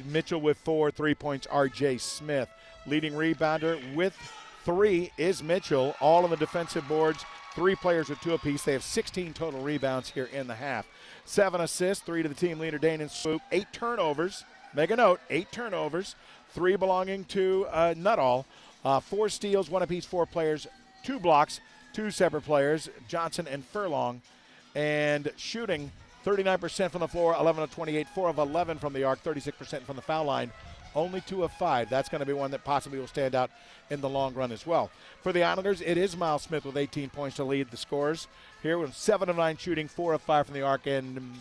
Mitchell with 4 3 points, R.J. Smith. Leading rebounder with 3 is Mitchell, all on the defensive boards. 3 players with 2 apiece. They have 16 total rebounds here in the half. 7 assists, 3 to the team leader, Dane and Swoop. 8 turnovers. Make a note, 8 turnovers. 3 belonging to Nuttall. 4 steals, 1 apiece, 4 players. 2 blocks, 2 separate players, Johnson and Furlong. And shooting 39% from the floor, 11 of 28, 4 of 11 from the arc, 36% from the foul line. Only 2 of 5. That's going to be one that possibly will stand out in the long run as well. For the Islanders, it is Miles Smith with 18 points to lead the scores. Here with 7 of 9 shooting, 4 of 5 from the arc, and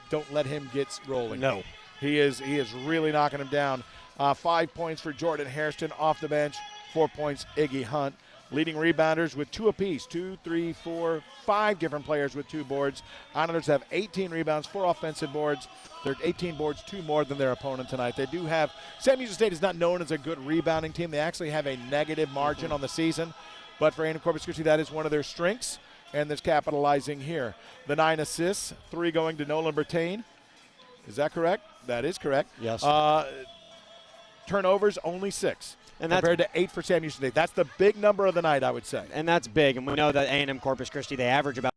don't let him get rolling. No. He is really knocking him down. 5 points for Jordan Hairston off the bench, 4 points Iggy Hunt. Leading rebounders with 2 apiece, 2, 3, 4, 5 different players with 2 boards. Islanders have 18 rebounds, 4 offensive boards. They're 18 boards, 2 more than their opponent tonight. They do have, Sam Houston State is not known as a good rebounding team. They actually have a negative margin on the season. But for A&M Corpus Christi, that is one of their strengths, and that's capitalizing here. The 9 assists, 3 going to Nolan Bertain. Is that correct? That is correct. Yes. Turnovers, only 6. And that's compared to 8 for Sam Houston State. That's the big number of the night, I would say. And that's big. And we know that A&M Corpus Christi, they average about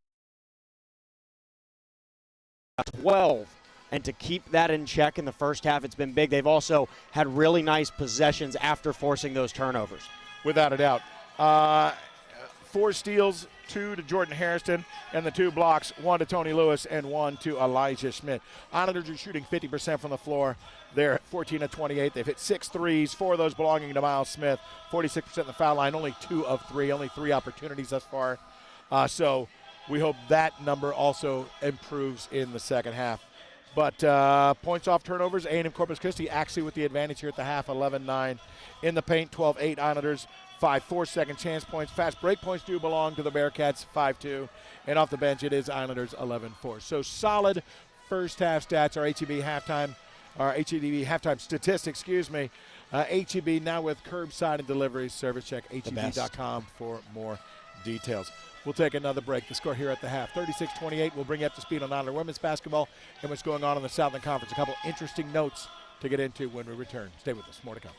12. And to keep that in check in the first half, it's been big. They've also had really nice possessions after forcing those turnovers. Without a doubt. 4 steals, 2 to Jordan Hairston, and the 2 blocks, 1 to Tony Lewis and 1 to Elijah Schmidt. Islanders are shooting 50% from the floor. They're at 14 of 28. They've hit 6 threes, 4 of those belonging to Miles Smith, 46% in the foul line, only 2 of 3, only 3 opportunities thus far. So we hope that number also improves in the second half. But points off turnovers, A&M Corpus Christi actually with the advantage here at the half, 11-9. In the paint, 12-8 Islanders, 5-4 second chance points. Fast break points do belong to the Bearcats, 5-2. And off the bench, it is Islanders, 11-4. So solid first half stats, our HEB halftime statistics, HEB now with curbside and delivery service. Check HEB.com for more details. We'll take another break. The score here at the half, 36-28. We'll bring you up to speed on Islander women's basketball and what's going on in the Southern Conference. A couple interesting notes to get into when we return. Stay with us. More to come.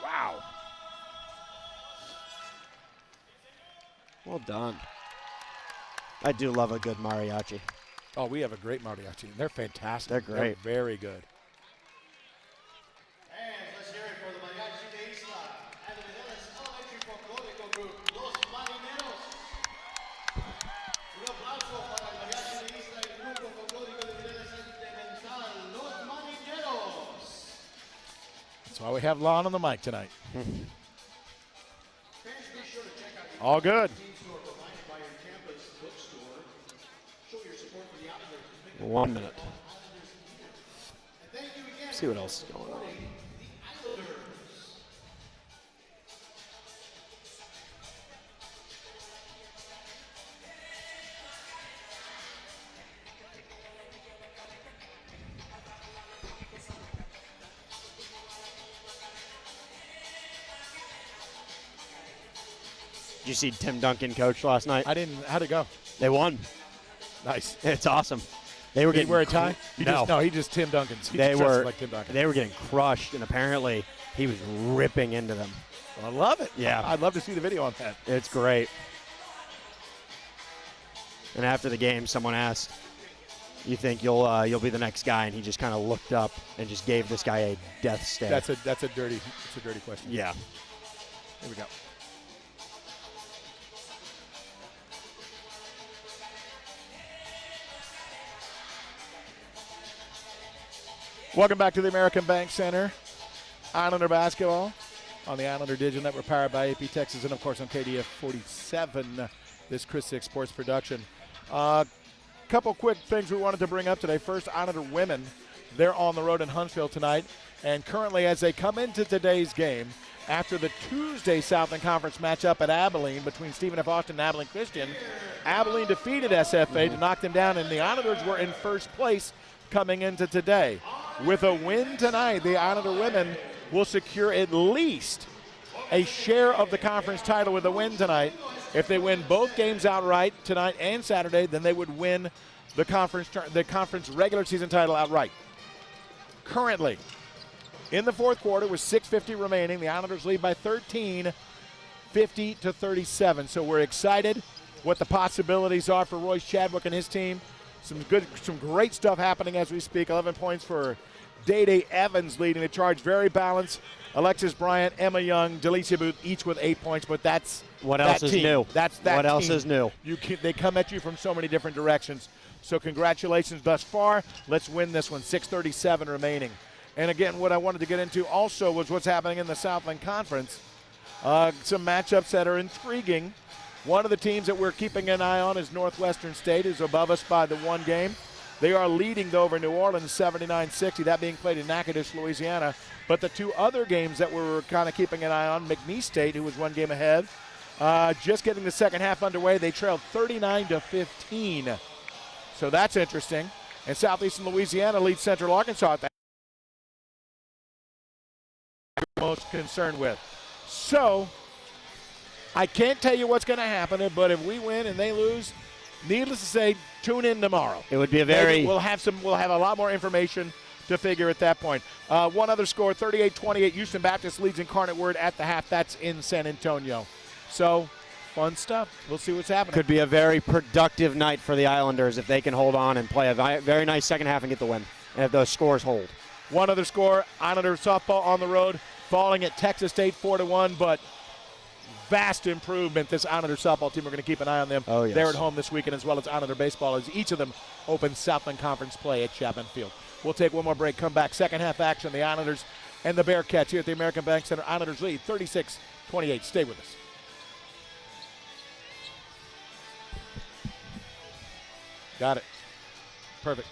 Wow. Well done. I do love a good mariachi. Oh, we have a great mariachi. They're fantastic. They're great. They're very good. And let's hear it for the Mariachi de Isla and the Mineros Elementary Folklorico Group, Los Marineros. Un aplauso para el Mariachi de Isla y el Grupo Folklórico de Mineros Sentimental, Los Marineros. That's why we have Lon on the mic tonight. Fans, be sure to check out the All good. team store provided by your campus bookstore. Show your support for the Islanders. 1 minute. And thank you again. See what else is going on. Did you see Tim Duncan coach last night? I didn't. How'd it go? They won. Nice. It's awesome. They were Did he getting wear a tie? No. He just Tim Duncan's. He They just dresses were like Tim Duncan. they were getting crushed, and apparently he was ripping into them. I love it. Yeah. I'd love to see the video on that. It's great. And after the game, someone asked, "You think you'll be the next guy?" And he just kind of looked up and just gave this guy a death stare. That's a dirty question. Yeah. Here we go. Welcome back to the American Bank Center. Islander basketball on the Islander Digital Network, powered by AP Texas, and of course on KDF 47. This Chris Six Sports production. Couple quick things we wanted to bring up today. First, Islander women. They're on the road in Huntsville tonight. And currently, as they come into today's game, after the Tuesday Southland Conference matchup at Abilene between Stephen F. Austin and Abilene Christian, Abilene defeated SFA to knock them down, and the Onagers were in first place coming into today. With a win tonight, the Onager women will secure at least a share of the conference title with a win tonight. If they win both games outright tonight and Saturday, then they would win the conference regular season title outright. Currently, in the fourth quarter with 6:50 remaining, the Islanders lead by 13, 50-37. So we're excited what the possibilities are for Royce Chadwick and his team. Some great stuff happening as we speak. 11 points for Day-Day Evans leading the charge. Very balanced. Alexis Bryant, Emma Young, Delicia Booth, each with 8 points, but that's what else is new. That's that what team. else is new. They come at you from so many different directions. So congratulations thus far. Let's win this one. 6:37 remaining. And again, what I wanted to get into also was what's happening in the Southland Conference. Some matchups that are intriguing. One of the teams that we're keeping an eye on is Northwestern State, who's above us by the one game. They are leading, though, over New Orleans, 79-60. That being played in Natchitoches, Louisiana. But the two other games that we're kind of keeping an eye on, McNeese State, who was one game ahead, just getting the second half underway. They trailed 39-15. So that's interesting. And Southeastern Louisiana leads Central Arkansas at that. Most concerned with. So I can't tell you what's going to happen, but if we win and they lose, needless to say, tune in tomorrow. It would be We'll have a lot more information to figure at that point. One other score, 38-28. Houston Baptist leads Incarnate Word at the half. That's in San Antonio. So fun stuff. We'll see what's happening. Could be a very productive night for the Islanders if they can hold on and play a very nice second half and get the win, and if those scores hold. One other score, Islander softball on the road, falling at Texas State 4-1, but vast improvement. This Islander softball team, we're going to keep an eye on them. Oh, yes. They're at home this weekend, as well as Islander baseball, as each of them open Southland Conference play at Chapman Field. We'll take one more break, come back, second half action, the Islanders and the Bearcats here at the American Bank Center. Islanders lead 36-28. Stay with us. Got it. Perfect.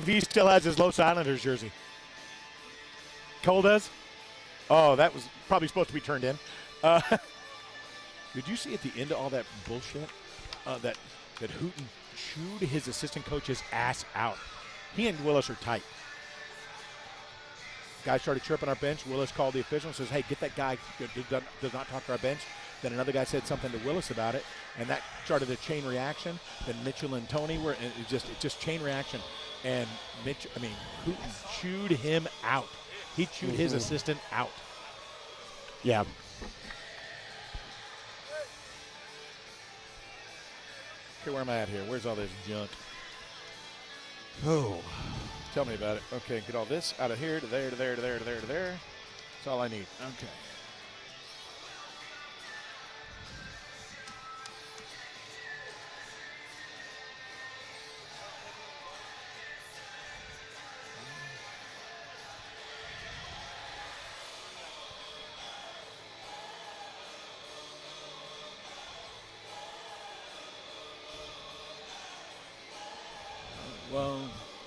He still has his Los Islanders jersey. Cole does? Oh, that was probably supposed to be turned in. Did you see at the end of all that bullshit that Hooten chewed his assistant coach's ass out? He and Willis are tight. Guy started chirping our bench. Willis called the official and says, hey, get that guy, does not talk to our bench. Then another guy said something to Willis about it, and that started a chain reaction. Then Mitchell and Tony were, it just chain reaction. And Hooten chewed him out. He chewed his assistant out. Yeah. Okay, where am I at here? Where's all this junk? Oh. Tell me about it. Okay, get all this out of here to there, to there, to there, to there, to there. That's all I need. Okay.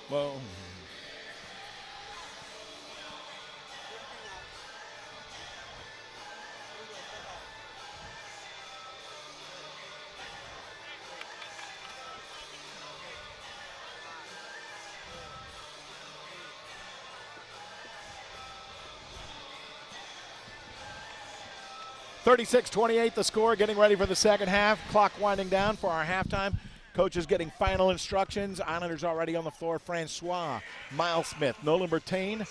Whoa. 36-28 the score, getting ready for the second half. Clock winding down for our halftime. Coaches getting final instructions. Islanders already on the floor. Francois, Miles Smith, Nolan Bertain,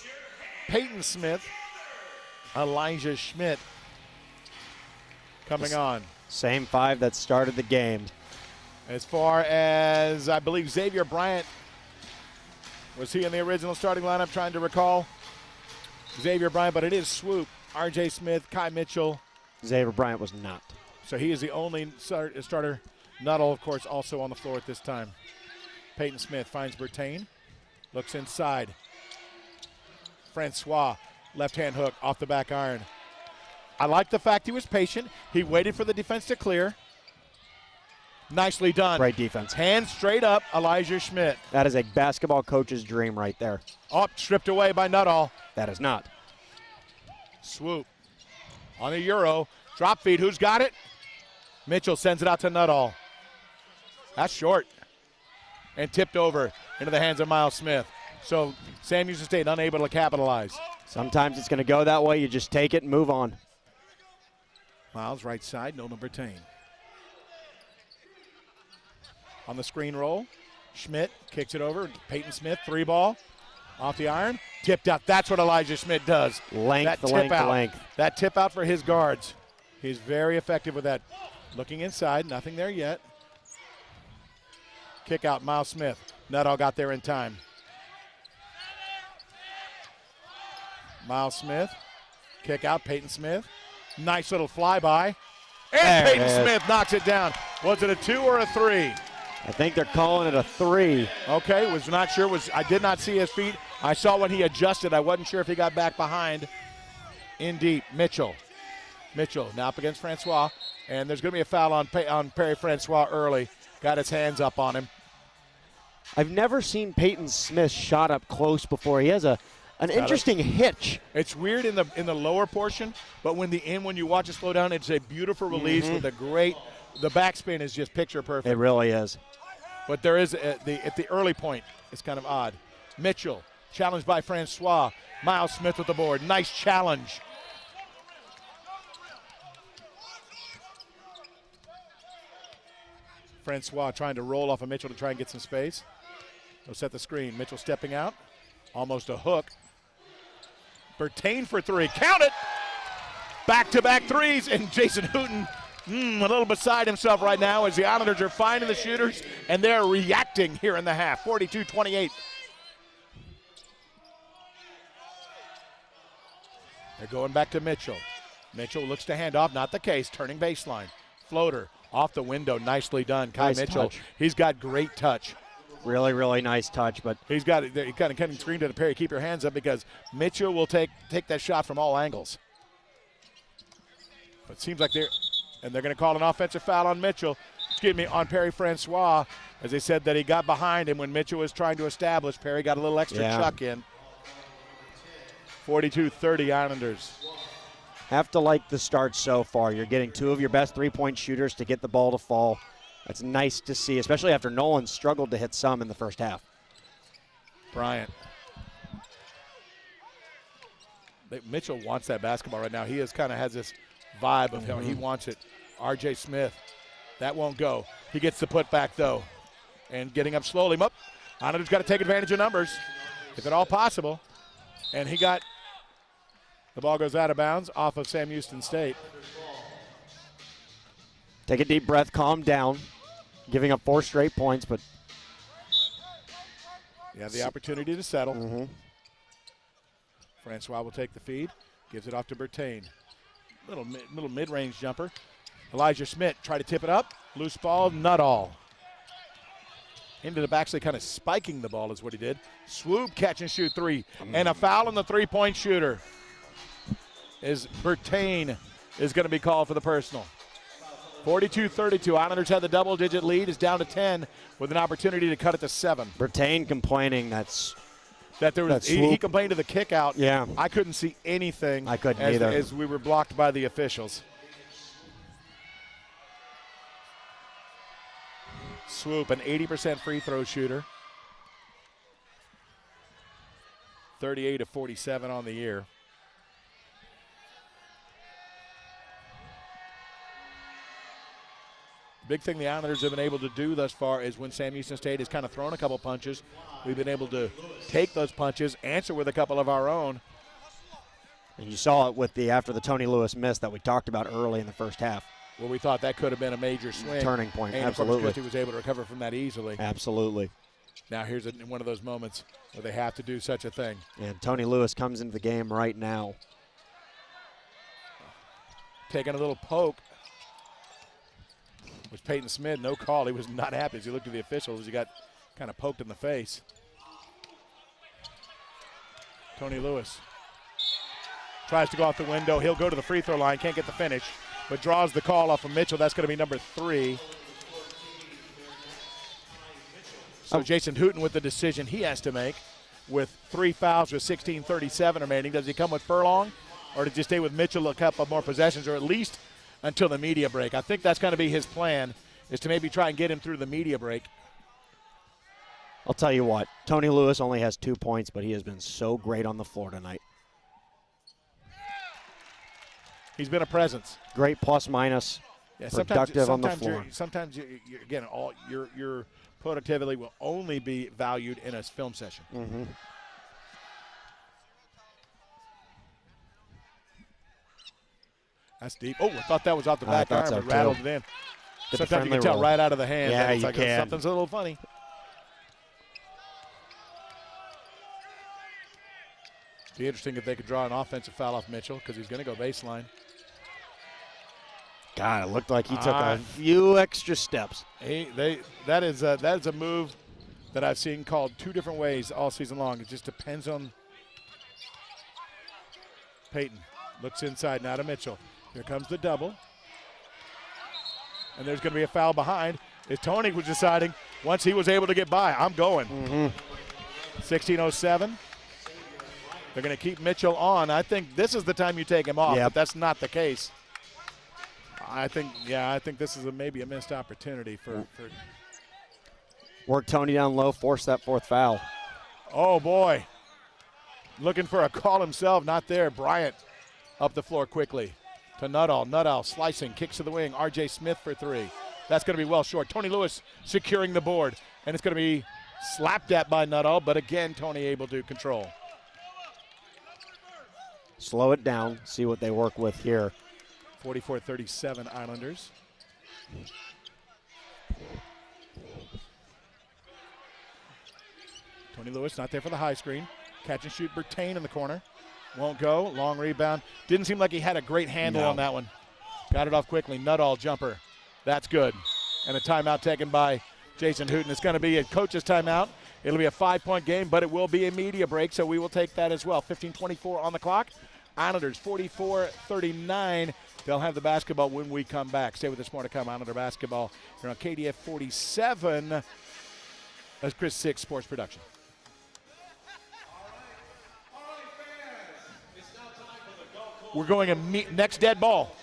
Peyton Smith, Elijah Schmidt coming on. Same five that started the game. As far as, I believe, Xavier Bryant, was he in the original starting lineup, trying to recall? Xavier Bryant, but it is swoop. R.J. Smith, Kai Mitchell. Xavier Bryant was not. So he is the only starter. Nuttall, of course, also on the floor at this time. Peyton Smith finds Bertain. Looks inside. Francois, left-hand hook off the back iron. I like the fact he was patient. He waited for the defense to clear. Nicely done. Great defense. Hands straight up, Elijah Schmidt. That is a basketball coach's dream right there. Up, stripped away by Nuttall. That is not. Swoop on the Euro. Drop feed, who's got it? Mitchell sends it out to Nuttall. That's short. And tipped over into the hands of Miles Smith. So Sam Houston State unable to capitalize. Sometimes it's going to go that way. You just take it and move on. Miles right side, Nolan Bertain. On the screen roll, Schmidt kicks it over. Peyton Smith, 3-ball. Off the iron, tipped out. That's what Elijah Schmidt does. Length, length. That tip out for his guards. He's very effective with that. Looking inside, nothing there yet. Kick out, Miles Smith. Nuttall got there in time. Miles Smith, kick out, Peyton Smith. Nice little flyby. And Peyton Smith knocks it down. Was it a 2 or a 3? I think they're calling it a 3. Okay, was not sure. I did not see his feet. I saw when he adjusted. I wasn't sure if he got back behind. In deep, Mitchell. Mitchell now up against Francois. And there's going to be a foul on Perry Francois early. Got his hands up on him. I've never seen Peyton Smith shot up close before. He has an interesting hitch. It's weird in the lower portion, but when you watch it slow down, it's a beautiful release with a great. The backspin is just picture perfect. It really is. But there is at the early point, it's kind of odd. Mitchell challenged by Francois. Miles Smith with the board. Nice challenge. Francois trying to roll off of Mitchell to try and get some space. They'll set the screen. Mitchell stepping out. Almost a hook. Bertain for 3. Count it! Back-to-back threes, and Jason Hooten a little beside himself right now as the Islanders are finding the shooters, and they're reacting here in the half. 42-28. They're going back to Mitchell. Mitchell looks to hand off. Not the case. Turning baseline. Floater off the window. Nicely done. Kai Mitchell. Touch. He's got great touch. Really, really nice touch, but He's got it. He kind of screened to the Perry. Keep your hands up because Mitchell will take that shot from all angles. But it seems like they're going to call an offensive foul on Mitchell. Excuse me, on Perry Francois, as they said that he got behind him when Mitchell was trying to establish. Perry got a little extra chuck in. 42-30 Islanders. have to like the start so far. You're getting 2 of your best three-point shooters to get the ball to fall. That's nice to see, especially after Nolan struggled to hit some in the first half. Bryant. Mitchell wants that basketball right now. He kind of has this vibe of him. He wants it. R.J. Smith. That won't go. He gets the putback, though. And getting up slowly. Islanders got to take advantage of numbers, if at all possible. And the ball goes out of bounds off of Sam Houston State. Take a deep breath, calm down. Giving up 4 straight points, but you have the opportunity to settle. Francois will take the feed, gives it off to Bertain. Little mid-range jumper. Elijah Schmidt try to tip it up. Loose ball, Nuttall. Into the backslide, kind of spiking the ball is what he did. Swoop, catch and shoot 3. And a foul on the three-point shooter. Bertain is going to be called for the personal. 42-32. Islanders had the double-digit lead. Is down to 10 with an opportunity to cut it to 7. Bertain complaining He complained to the kick out. Yeah. I couldn't see anything. I couldn't either. As we were blocked by the officials. Swoop, an 80% free throw shooter. 38 of 47 on the year. Big thing the Islanders have been able to do thus far is when Sam Houston State has kind of thrown a couple punches, we've been able to take those punches, answer with a couple of our own. And you saw it after the Tony Lewis miss that we talked about early in the first half. Well, we thought that could have been a major swing. Turning point, and absolutely. Of course, Christie was able to recover from that easily. Absolutely. Now here's one of those moments where they have to do such a thing. And Tony Lewis comes into the game right now. Taking a little poke was Peyton Smith. No call. He was not happy as he looked at the officials. He got kind of poked in the face. Tony Lewis tries to go out the window. He'll go to the free throw line. Can't get the finish, but draws the call off of Mitchell. That's going to be number 3. So Jason Hooten with the decision he has to make with 3 fouls with 16:37 remaining. Does he come with Furlong, or does he stay with Mitchell a couple more possessions, or at least until the media break? I think that's going to be his plan, is to maybe try and get him through the media break. I'll tell you what, Tony Lewis only has 2 points, but he has been so great on the floor tonight. He's been a presence. Great plus minus, productive on the floor. Sometimes again, your productivity will only be valued in a film session. Mm-hmm. That's deep. Oh, I thought that was off the back arm, but rattled it in. Sometimes you can tell right out of the hand. Yeah, it's you like can. Something's a little funny. Be interesting if they could draw an offensive foul off Mitchell, because he's going to go baseline. God, it looked like he took a few extra steps. That is a move that I've seen called 2 different ways all season long. It just depends on Peyton. Looks inside now to Mitchell. Here comes the double. And there's going to be a foul behind. As Tony was deciding, once he was able to get by, I'm going. 16:07. They're going to keep Mitchell on. I think this is the time you take him off, but that's not the case. I think this is maybe a missed opportunity for Work Tony down low, force that 4th foul. Oh, boy. Looking for a call himself, not there. Bryant up the floor quickly to Nuttall. Nuttall slicing, kicks to the wing. R.J. Smith for 3. That's going to be well short. Tony Lewis securing the board, and it's going to be slapped at by Nuttall, but again, Tony able to control. Slow it down, see what they work with here. 44-37 Islanders. Tony Lewis not there for the high screen. Catch and shoot Bertain in the corner. Won't go. Long rebound. Didn't seem like he had a great handle on that one. Got it off quickly. Nuttall jumper. That's good. And a timeout taken by Jason Hooten. It's going to be a coach's timeout. It'll be a 5-point game, but it will be a media break, so we will take that as well. 15:24 on the clock. Islanders 44-39. They'll have the basketball when we come back. Stay with us, more to come. Islander basketball here on KDF 47. That's Chris 6 Sports Production. We're going next dead ball.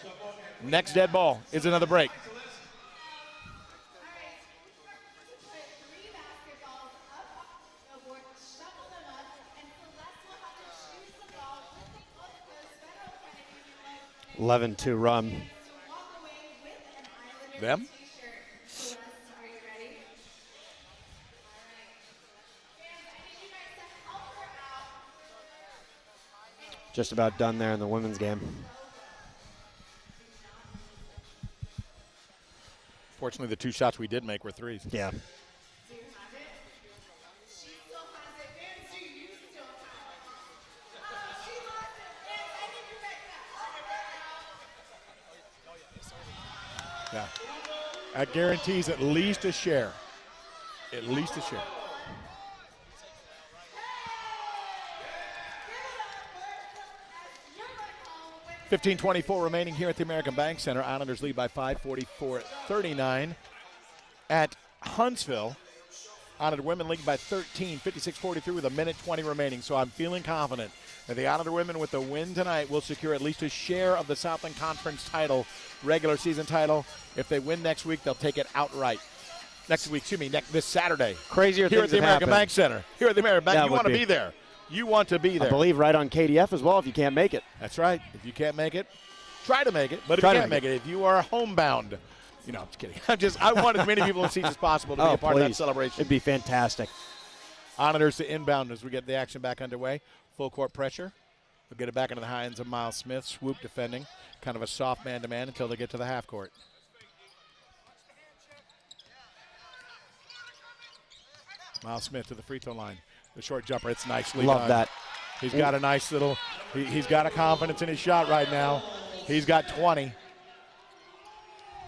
Next dead ball is another break. (11-2) run. Them? Just about done there in the women's game. Fortunately, the 2 shots we did make were 3s. Yeah. Yeah. That guarantees at least a share. At least a share. $15:24 remaining here at the American Bank Center. Islanders lead by 5, 44-39. At Huntsville, Islander women lead by 13, 56-43 with 1:20 remaining. So I'm feeling confident that the Islander women with the win tonight will secure at least a share of the Southland Conference title, regular season title. If they win next week, they'll take it outright. This Saturday. Crazier here things at the American happen. Bank Center. Here at the American Bank. That You would want to be. be there. You want to be there. I believe right on KDF as well if you can't make it. That's right. If you can't make it, try to make it. But if Try you to can't make make it, if you are homebound, I'm just kidding. I want as many people in seats as possible to be a part of that celebration. It'd be fantastic. Islanders to inbound as we get the action back underway. Full court pressure. We'll get it back into the hands of Miles Smith. Swoop defending. Kind of a soft man-to-man until they get to the half court. Miles Smith to the free throw line. The short jumper, it's nicely Love done. that. He's got a nice little, he's got a confidence in his shot right now. He's got 20.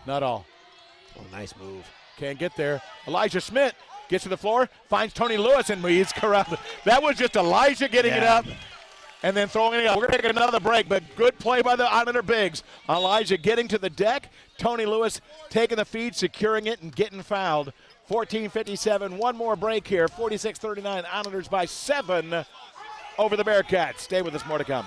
Not all. Oh, nice move. Can't get there. Elijah Smith gets to the floor, finds Tony Lewis, and he's correct. That was just Elijah getting it up and then throwing it up. We're going to take another break, but good play by the Islander bigs. Elijah getting to the deck. Tony Lewis taking the feed, securing it, and getting fouled. 14:57, one more break here. 46-39, Islanders by 7 over the Bearcats. Stay with us, more to come.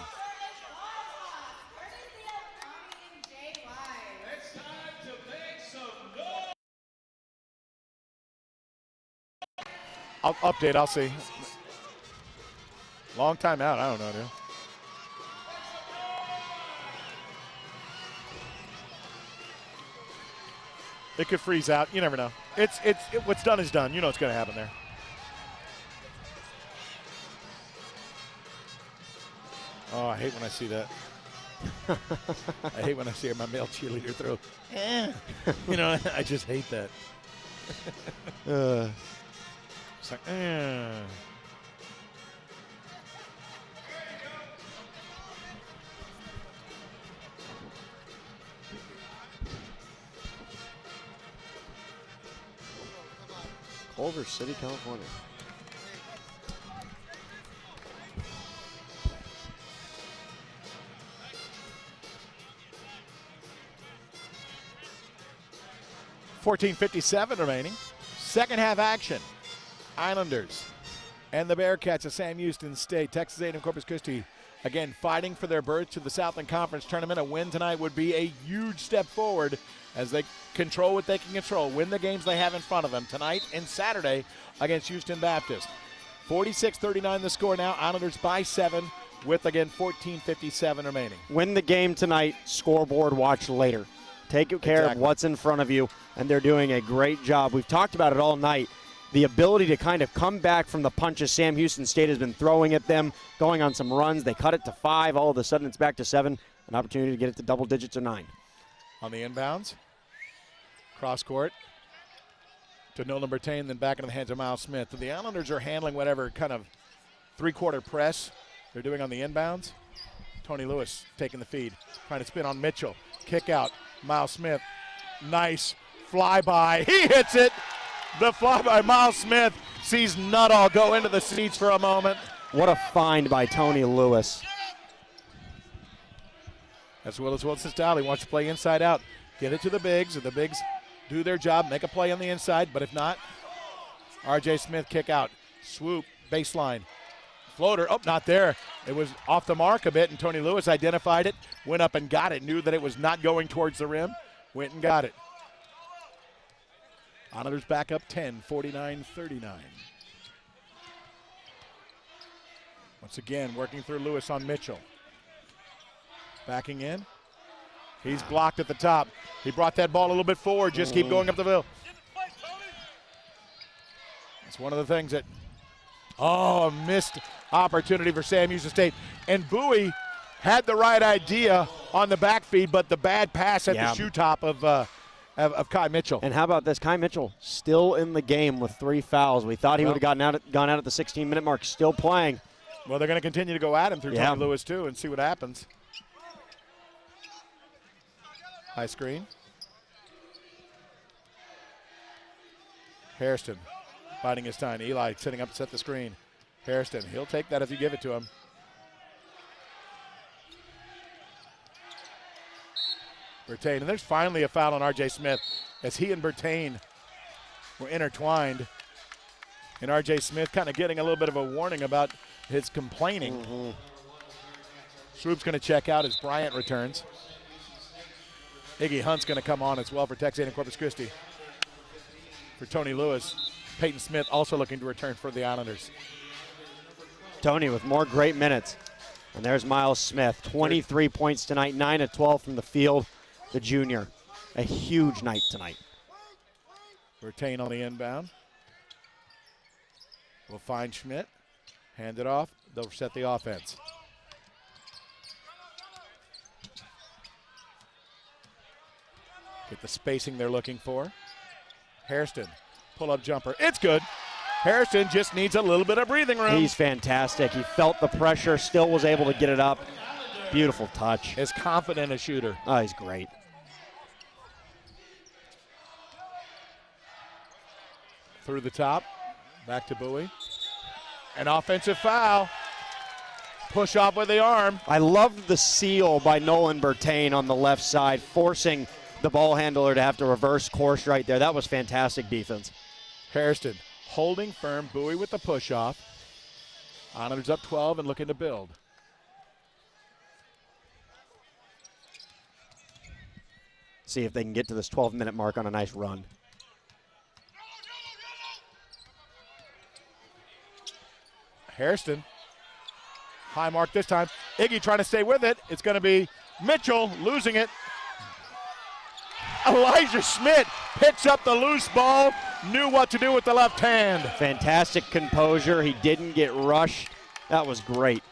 I'll update, I'll see. Long time out, I don't know, dude. It could freeze out, you never know. What's done is done. You know what's going to happen there. Oh, I hate when I see that. I hate when I see my male cheerleader throw. You know, I just hate that. It's like, Culver City, California. $14.57 remaining. Second half action. Islanders and the Bearcats of Sam Houston State. Texas A&M Corpus Christi again fighting for their berth to the Southland Conference Tournament. A win tonight would be a huge step forward as they control what they can control. Win the games they have in front of them tonight and Saturday against Houston Baptist. 46-39 the score now. Islanders by 7 with, again, 14:57 remaining. Win the game tonight, scoreboard watch later. Take care of what's in front of you, and they're doing a great job. We've talked about it all night. The ability to kind of come back from the punches Sam Houston State has been throwing at them, going on some runs. They cut it to 5. All of a sudden it's back to 7. An opportunity to get it to double digits or 9. On the inbounds. Cross court to Nolan Bertain, then back into the hands of Miles Smith. The Islanders are handling whatever kind of three-quarter press they're doing on the inbounds. Tony Lewis taking the feed, trying to spin on Mitchell. Kick out, Miles Smith. Nice flyby. He hits it. The flyby, Miles Smith sees Nuttall go into the seats for a moment. What a find by Tony Lewis. As well as Wilson style, he wants to play inside out. Get it to the bigs, and the bigs do their job, make a play on the inside, but if not, R.J. Smith kick out. Swoop, baseline. Floater, oh, not there. It was off the mark a bit, and Tony Lewis identified it, went up and got it, knew that it was not going towards the rim, went and got it. Islanders back up 10, 49-39. Once again, working through Lewis on Mitchell. Backing in. He's blocked at the top. He brought that ball a little bit forward. Just keep going up the hill. It's one of the things that, a missed opportunity for Sam Houston State. And Bowie had the right idea on the back feed, but the bad pass at the shoe top of Kai Mitchell. And how about this? Kai Mitchell still in the game with 3 fouls. We thought he would have gone out at the 16-minute mark, still playing. Well, they're going to continue to go at him through Tony Lewis, too, and see what happens. High screen. Hairston biding his time. Eli setting up to set the screen. Hairston, he'll take that if you give it to him. Bertain, and there's finally a foul on R.J. Smith as he and Bertain were intertwined. And R.J. Smith kind of getting a little bit of a warning about his complaining. Swoop's going to check out as Bryant returns. Iggy Hunt's going to come on as well for Texas A&M Corpus Christi. For Tony Lewis, Peyton Smith also looking to return for the Islanders. Tony with more great minutes. And there's Miles Smith, 23 points tonight, 9 of 12 from the field, the junior. A huge night tonight. Bertain on the inbound. We'll find Schmidt, hand it off, they'll set the offense. Get the spacing they're looking for. Hairston, pull-up jumper. It's good. Harrison just needs a little bit of breathing room. He's fantastic. He felt the pressure, still was able to get it up. Beautiful touch. As confident a shooter. Oh, he's great. Through the top, back to Bowie. An offensive foul. Push off with the arm. I love the seal by Nolan Bertain on the left side, forcing the ball handler to have to reverse course right there. That was fantastic defense. Hairston holding firm, Bowie with the push off. Islanders up 12 and looking to build. See if they can get to this 12-minute mark on a nice run. Hairston, high mark this time. Iggy trying to stay with it. It's going to be Mitchell losing it. Elijah Schmidt picks up the loose ball, knew what to do with the left hand. Fantastic composure. He didn't get rushed. That was great.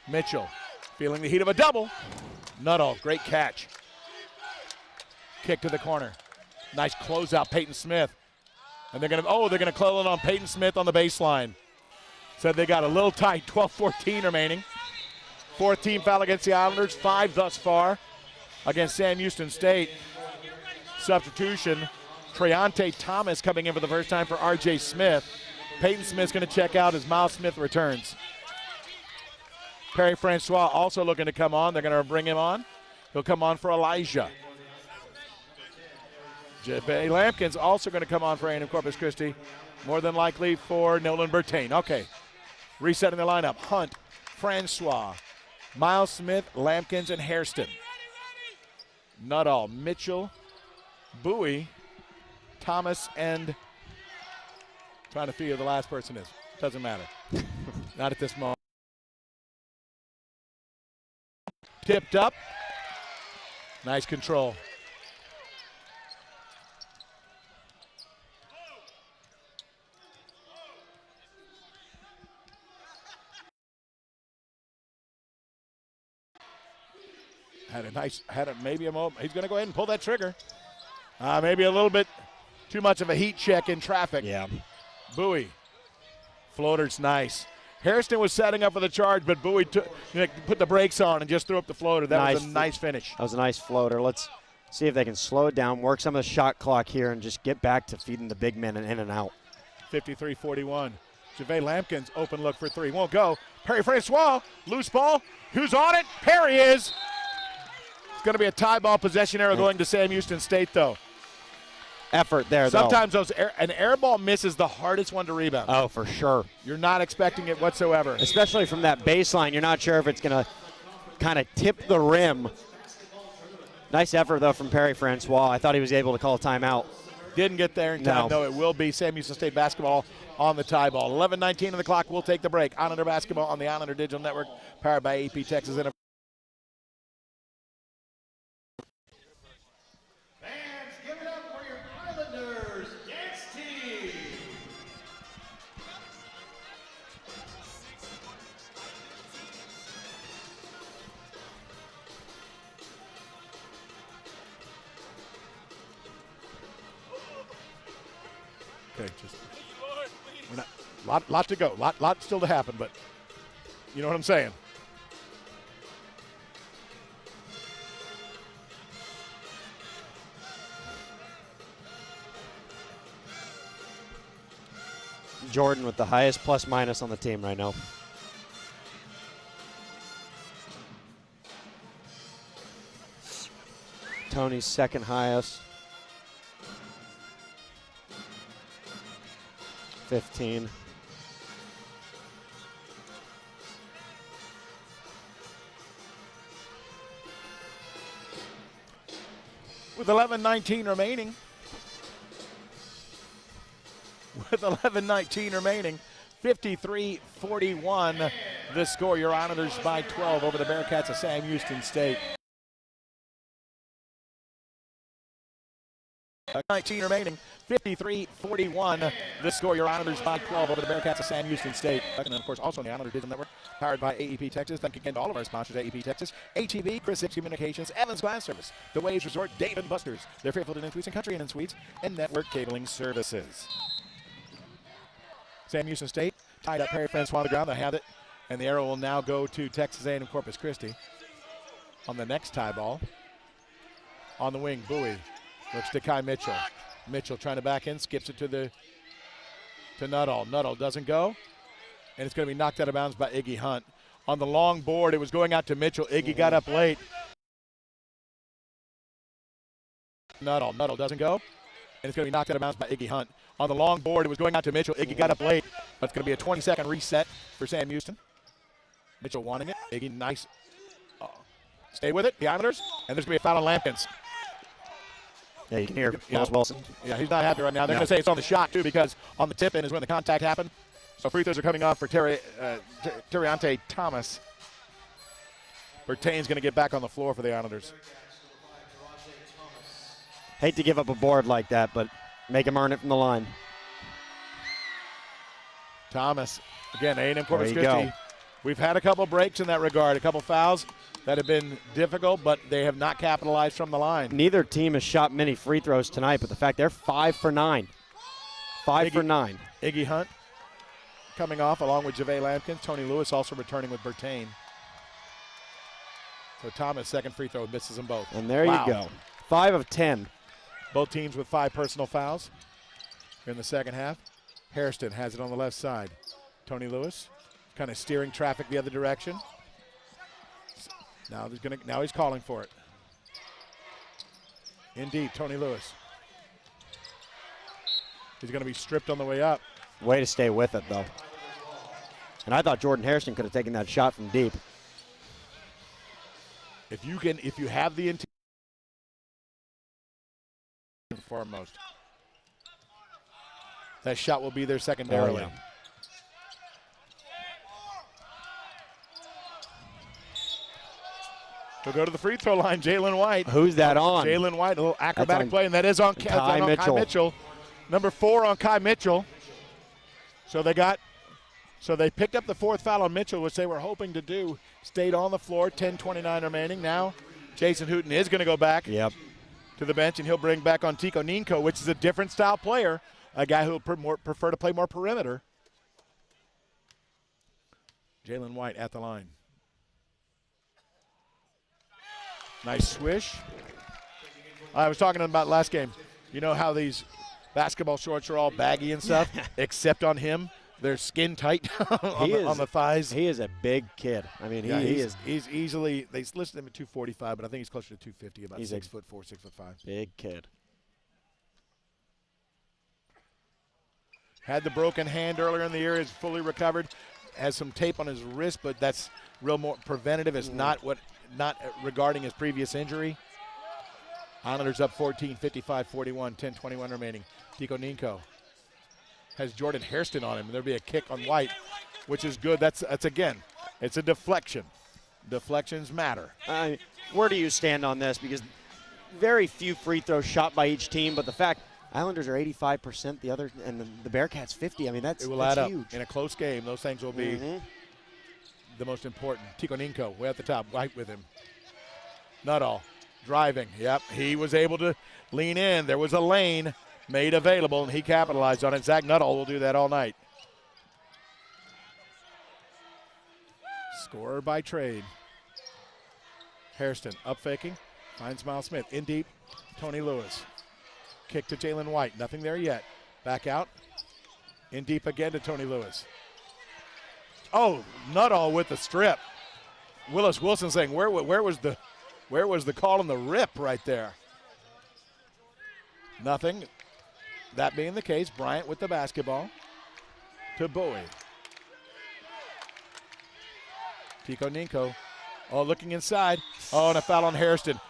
Mitchell feeling the heat of a double. Nuttall, great catch. Kick to the corner. Nice closeout, Peyton Smith. And they're gonna close it on Peyton Smith on the baseline. Said they got a little tight, 12-14 remaining. Fourth team foul against the Islanders, 5 thus far against Sam Houston State. Substitution, Treante Thomas coming in for the first time for R.J. Smith. Peyton Smith's gonna check out as Miles Smith returns. Perry Francois also looking to come on. They're gonna bring him on. He'll come on for Elijah. J.P. Lampkin's also gonna come on for A&M Corpus Christi. More than likely for Nolan Bertain. Okay, resetting the lineup. Hunt, Francois, Miles Smith, Lampkins, and Hairston. Nuttall, Mitchell, Bowie, Thomas, and trying to figure who the last person is. Doesn't matter. Not at this moment. Tipped up. Nice control. Maybe a moment. He's going to go ahead and pull that trigger. Maybe a little bit too much of a heat check in traffic. Yeah. Bowie. Floater's nice. Hairston was setting up for the charge, but Bowie put the brakes on and just threw up the floater. That was a nice finish. That was a nice floater. Let's see if they can slow it down, work some of the shot clock here, and just get back to feeding the big men in and out. 53-41. JaVale Lampkins, open look for three. Won't go. Perry Francois, loose ball. Who's on it? Perry is. It's going to be a tie ball possession arrow going to Sam Houston State, though. Effort there, Sometimes an air ball misses the hardest one to rebound. Oh, for sure. You're not expecting it whatsoever. Especially from that baseline. You're not sure if it's going to kind of tip the rim. Nice effort, though, from Perry Francois. I thought he was able to call a timeout. Didn't get there in time, though. It will be Sam Houston State basketball on the tie ball. 11:19 on the clock. We'll take the break. Islander basketball on the Islander Digital Network, powered by AP Texas. Fans, give it up for your Islanders dance team. Okay, we're not lot to go, lot still to happen, but you know what I'm saying. Jordan with the highest plus minus on the team right now. Tony's second highest. 15. With 11:19 remaining. With 11:19 remaining, 53-41 the score. Your Islanders by 12 over the Bearcats of Sam Houston State. 19 remaining, 53-41 the score. Your Islanders by 12 over the Bearcats of Sam Houston State. And of course, also on the Islander Digital Network, powered by AEP Texas. Thank you again to all of our sponsors, AEP Texas, ATV, Chris Hips Communications, Evans Glass Service, The Waves Resort, Dave & Buster's, their Fairfield and Suites and Country Inn and Suites, and Network Cabling Services. Sam Houston State tied up Perry Francois on the ground. They have it, and the arrow will now go to Texas A&M Corpus Christi on the next tie ball. On the wing, Bowie looks to Kai Mitchell. Mitchell trying to back in, skips it to Nuttall. Nuttall doesn't go, and it's going to be knocked out of bounds by Iggy Hunt. On the long board, it was going out to Mitchell. Iggy got up late. Nuttall doesn't go, and it's going to be knocked out of bounds by Iggy Hunt. On the long board, it was going out to Mitchell. Iggy got up late, but it's going to be a 20-second reset for Sam Houston. Mitchell wanting it. Iggy, nice. Stay with it, the Islanders, and there's going to be a foul on Lampkins. Yeah, you can hear Miles Wilson. Yeah, he's not happy right now. They're going to say it's on the shot, too, because on the tip-in is when the contact happened. So free throws are coming off for Terriante Thomas. Bertain's going to get back on the floor for the Islanders. Hate to give up a board like that, but make him earn it from the line. Thomas, again, A&M Corpus There you Christi. go. We've had a couple breaks in that regard, a couple fouls that have been difficult, but they have not capitalized from the line. Neither team has shot many free throws tonight, but the fact they're 5 for 9. 5 for 9. Iggy Hunt coming off along with JaVale Lampkins. Tony Lewis also returning with Bertain. So Thomas, second free throw, misses them both. And there Wow. you go. 5 of 10. Both teams with 5 personal fouls here in the second half. Hairston has it on the left side. Tony Lewis kind of steering traffic the other direction. Now he's calling for it. Indeed, Tony Lewis. He's going to be stripped on the way up. Way to stay with it, though. And I thought Jordan Hairston could have taken that shot from deep. If you have the intent, foremost, that shot will be there secondarily. Oh, yeah. He'll go to the free throw line, Jalen White. Who's that on? Jalen White, a little acrobatic on play, and that is on Kai Mitchell. Number 4 on Kai Mitchell. So they picked up the 4th foul on Mitchell, which they were hoping to do. Stayed on the floor, 10:29 remaining. Now Jason Hooten is going to go back Yep. to the bench, and he'll bring back on Tico Ninko, which is a different style player, a guy who will prefer to play more perimeter. Jalen White at the line. Nice swish. I was talking about last game. You know how these basketball shorts are all baggy and stuff, except on him, they're skin tight on the thighs. He is a big kid. I mean, he's easily, they listed him at 245, but I think he's closer to 250, about 6'4", 6'5". Big kid. Had the broken hand earlier in the year, is fully recovered, has some tape on his wrist, but that's real more preventative. It's not regarding his previous injury. Islanders up 14, 55-41, 10:21 remaining. Tico Ninko has Jordan Hairston on him, and there'll be a kick on White, which is good. That's again, it's a deflection. Deflections matter. Where do you stand on this? Because very few free throws shot by each team, but the fact Islanders are 85%, the other, and the Bearcats 50. I mean, that's it will add huge. up in a close game. Those things will be the most important. Tico Ninko way at the top, White with him. Nuttall driving. Yep, he was able to lean in. There was a lane made available, and he capitalized on it. Zach Nuttall will do that all night. Scorer by trade. Hairston up faking, finds Miles Smith in deep. Tony Lewis. Kick to Jalen White. Nothing there yet. Back out. In deep again to Tony Lewis. Oh, Nuttall with the strip. Willis Wilson saying, where was the call on the rip right there? Nothing. That being the case, Bryant with the basketball to Bowie. Tico Ninko. Oh, looking inside. Oh, and a foul on Hairston.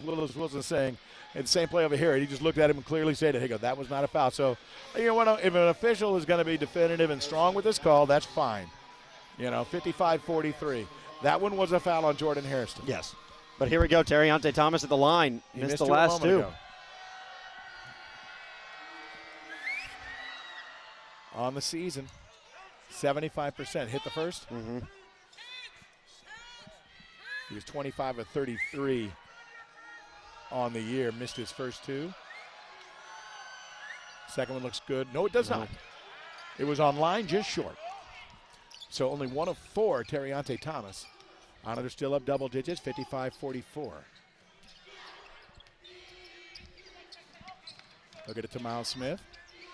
Willis Wilson saying, in the same play over here, he just looked at him and clearly stated, hey, that was not a foul. So, you know what, if an official is going to be definitive and strong with this call, that's fine. 55-43. That one was a foul on Jordan Hairston. Yes. But here we go, Terriante Thomas at the line. He missed the last two. Ago. On the season, 75%. Hit the first. Mm-hmm. He was 25 of 33 on the year. Missed his first two. Second one looks good. No, it does not. It was on line, just short. So only 1 of 4, Terriante Thomas. Islanders still up double digits, 55-44. Look at it to Miles Smith.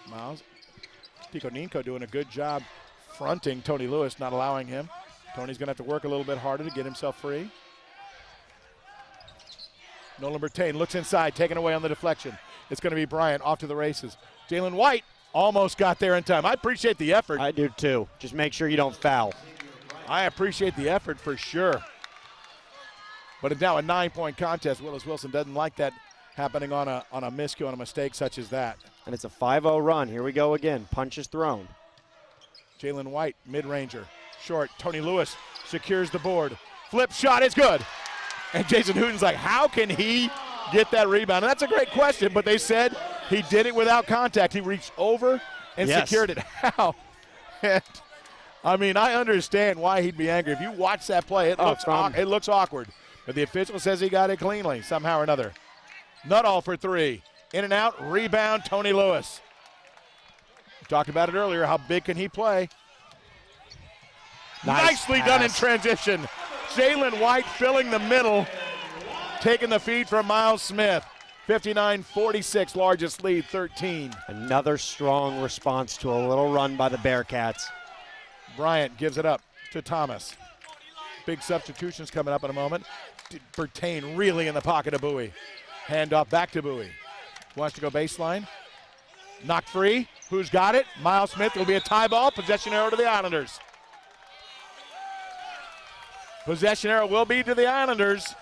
Miles. Tico Ninko doing a good job fronting Tony Lewis, not allowing him. Tony's going to have to work a little bit harder to get himself free. Nolan Bertain looks inside, taken away on the deflection. It's going to be Bryant off to the races. Jalen White almost got there in time. I appreciate the effort. I do too. Just make sure you don't foul. I appreciate the effort for sure. But it's now a 9-point contest. Willis Wilson doesn't like that happening on a miscue, on a mistake such as that. And it's a 5-0 run. Here we go again. Punch is thrown. Jalen White, mid-ranger. Short. Tony Lewis secures the board. Flip shot is good. And Jason Hooten's like, how can he get that rebound? And that's a great question, but they said he did it without contact. He reached over and secured it. How? And, I mean, I understand why he'd be angry. If you watch that play, it looks awkward. But the official says he got it cleanly somehow or another. Nuttall for 3. In and out, rebound, Tony Lewis. We talked about it earlier. How big can he play? Nicely done in transition. Jalen White filling the middle, taking the feed from Miles Smith. 59-46, largest lead, 13. Another strong response to a little run by the Bearcats. Bryant gives it up to Thomas. Big substitutions coming up in a moment. Bertain really in the pocket of Bowie. Handoff back to Bowie. Wants to go baseline. Knocked free. Who's got it? Miles Smith. Will be a tie ball. Possession arrow to the Islanders. Possession arrow will be to the Islanders.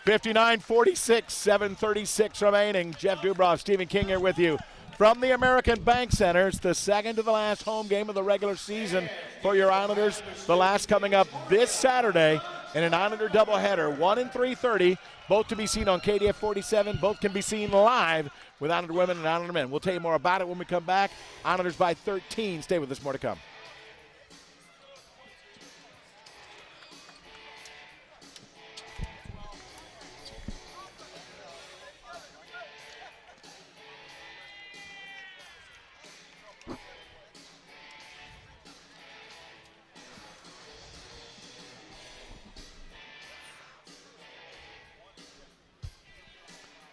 59-46, 7:36 remaining. Jeff Dubrov, Stephen King here with you from the American Bank Center. It's the second to the last home game of the regular season for your Islanders. The last coming up this Saturday in an Islander doubleheader, 1 and 3:30, both to be seen on KDF 47. Both can be seen live with Islander women and Islander men. We'll tell you more about it when we come back. Islanders by 13. Stay with us, more to come.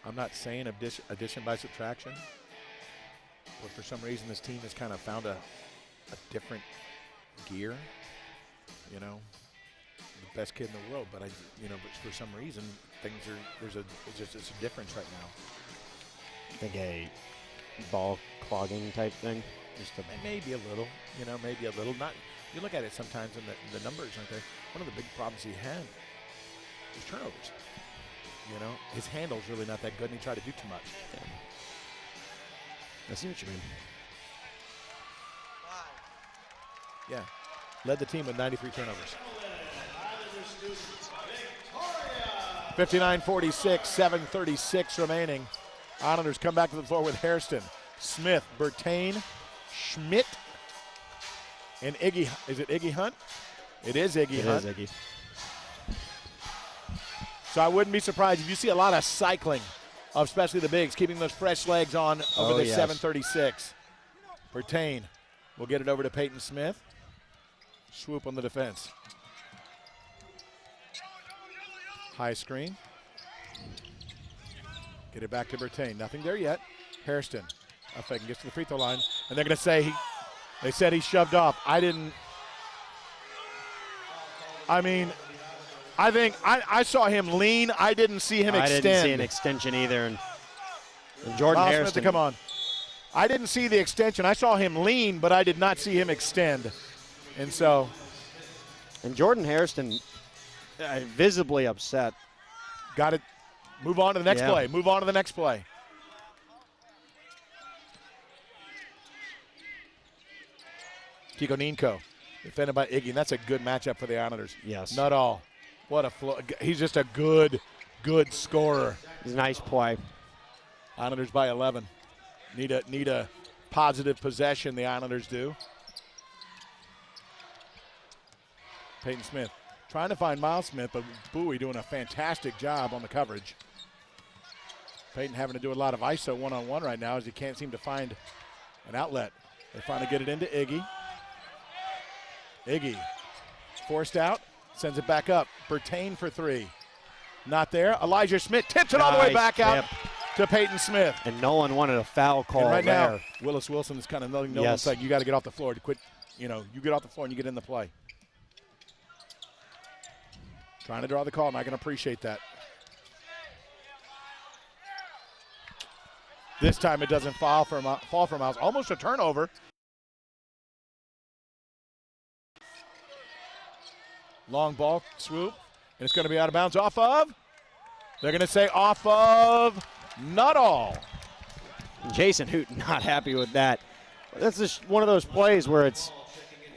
I'm not saying addition by subtraction, but for some reason this team has kind of found a different gear. You know, the best kid in the world, but but for some reason things are it's a difference right now. I think a ball clogging type thing. Maybe a little, maybe a little. Not you look at it sometimes and the numbers aren't there. One of the big problems he had was turnovers. His handle's really not that good, and he tried to do too much. Yeah. I see what you mean. Yeah. Led the team with 93 turnovers. 59-46, 7:36 remaining. Islanders come back to the floor with Hairston, Smith, Bertain, Schmidt, and Iggy. Is it Iggy Hunt? It is Iggy Hunt. It is Iggy. So I wouldn't be surprised if you see a lot of cycling of especially the bigs, keeping those fresh legs on over the 7:36. Bertain will get it over to Peyton Smith. Swoop on the defense. High screen. Get it back to Bertain. Nothing there yet. Hairston. Up fake and gets to the free throw line. And they're going to say they said he shoved off. I think I saw him lean. I didn't see him extend. I didn't see an extension either. And Jordan Miles Hairston. Smith to come on. I didn't see the extension. I saw him lean, but I did not see him extend. And so. And Jordan Hairston visibly upset. Got it. Move on to the next play. Move on to the next play. Tico Ninko, defended by Iggy. And that's a good matchup for the Islanders. Yes. Not all. What a flow. He's just a good scorer. It's a nice play. Islanders by 11. Need a positive possession, the Islanders do. Peyton Smith trying to find Miles Smith, but Bowie doing a fantastic job on the coverage. Peyton having to do a lot of ISO one-on-one right now as he can't seem to find an outlet. They finally get it into Iggy. Iggy forced out, sends it back up. Bertain for three. Not there. Elijah Schmidt tips it all the way back out to Peyton Smith. And Nolan wanted a foul call and right there. now, Willis Wilson is kind of letting Nolan say, you got to get off the floor to quit. You get off the floor and you get in the play. Trying to draw the call, and I can appreciate that. This time it doesn't fall for Miles. Almost a turnover. Long ball swoop, and it's going to be out of bounds off of. They're going to say off of Nuttall. Jason Hoot not happy with that. That's just one of those plays where it's